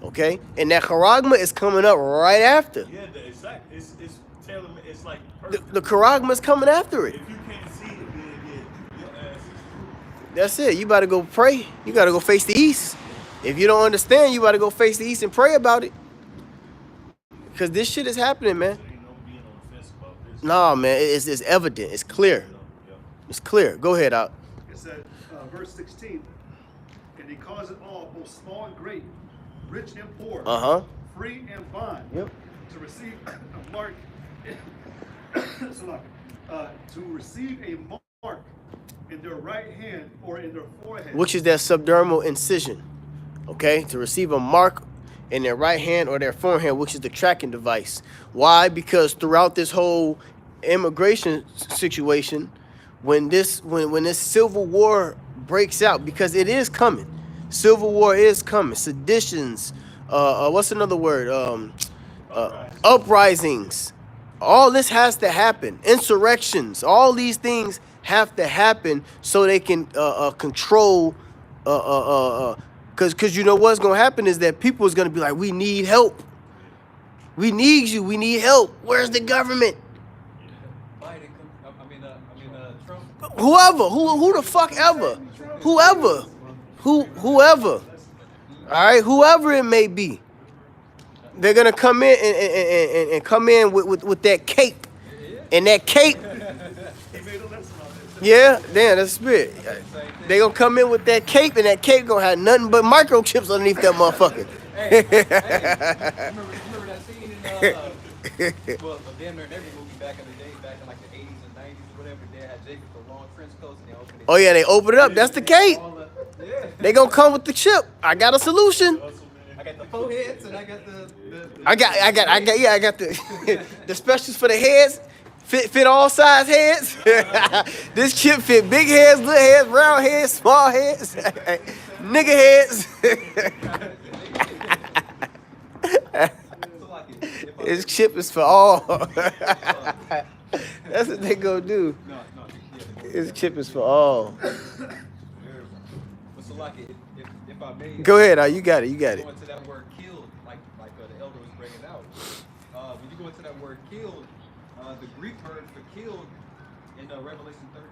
Speaker 1: Okay? And that charagma is coming up right after.
Speaker 2: Yeah, exactly. It's telling me it's like
Speaker 1: The
Speaker 2: perfect.
Speaker 1: charagma is coming after it.
Speaker 2: If you can't see it, then your ass is screwed.
Speaker 1: That's it. You better go pray. You gotta go face the east. If you don't understand, you better go face the east and pray about it. Cause this shit is happening, man.
Speaker 2: There ain't no being on the fence about this.
Speaker 1: Nah, man, it's evident. It's clear.
Speaker 2: Yeah.
Speaker 1: It's clear. Go ahead, out.
Speaker 6: It said, verse 16, and he caused it all, both small and great, rich and poor, free and bond,
Speaker 1: Yep.
Speaker 6: to receive a mark, to receive a mark in their right hand or in their forehead.
Speaker 1: Which is that subdermal incision. Okay, to receive a mark in their right hand or their forehead, which is the tracking device. Why? Because throughout this whole immigration situation, when this civil war breaks out, because it is coming, civil war is coming, seditions, what's another word? Uprisings. All this has to happen. Insurrections. All these things have to happen so they can control. Because you know what's gonna happen is that people is gonna be like, we need help. We need you. We need help. Where's the government?
Speaker 3: Biden, Trump.
Speaker 1: Whoever, who the fuck ever, whoever. All right, whoever it may be, they're gonna come in and come in with that cape, and that cape.
Speaker 6: He made a lesson on this.
Speaker 1: Yeah, damn, that's spirit. They gonna come in with that cape, and that cape gonna have nothing but microchips underneath that motherfucker.
Speaker 3: Hey, remember that scene in well, damn near in every movie back in the day, back in like the 80s and 90s or whatever, they had Jacob the long trench coats and they opened it.
Speaker 1: Oh yeah, they open it up. That's the cape.
Speaker 3: Yeah.
Speaker 1: They gonna come with the chip. I got a solution.
Speaker 3: I got the foreheads and I got the
Speaker 1: I got the the specials for the heads. Fit all size heads. This chip fit big heads, little heads, round heads, small heads, nigga heads. This chip is for all. That's what they gonna do. This chip is for all.
Speaker 3: But so like if I may
Speaker 1: Go ahead, you got it.
Speaker 3: go into that word killed, like the elder was bringing out. When you go into that word killed, the Greek word for killed in Revelation 13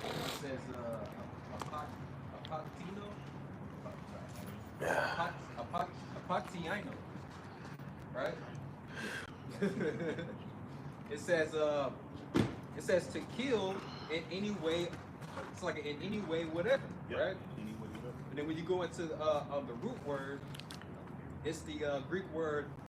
Speaker 3: it says apatino, right? It says to kill in any way. It's like in any way, whatever, right? And then when you go into the root word, it's the Greek word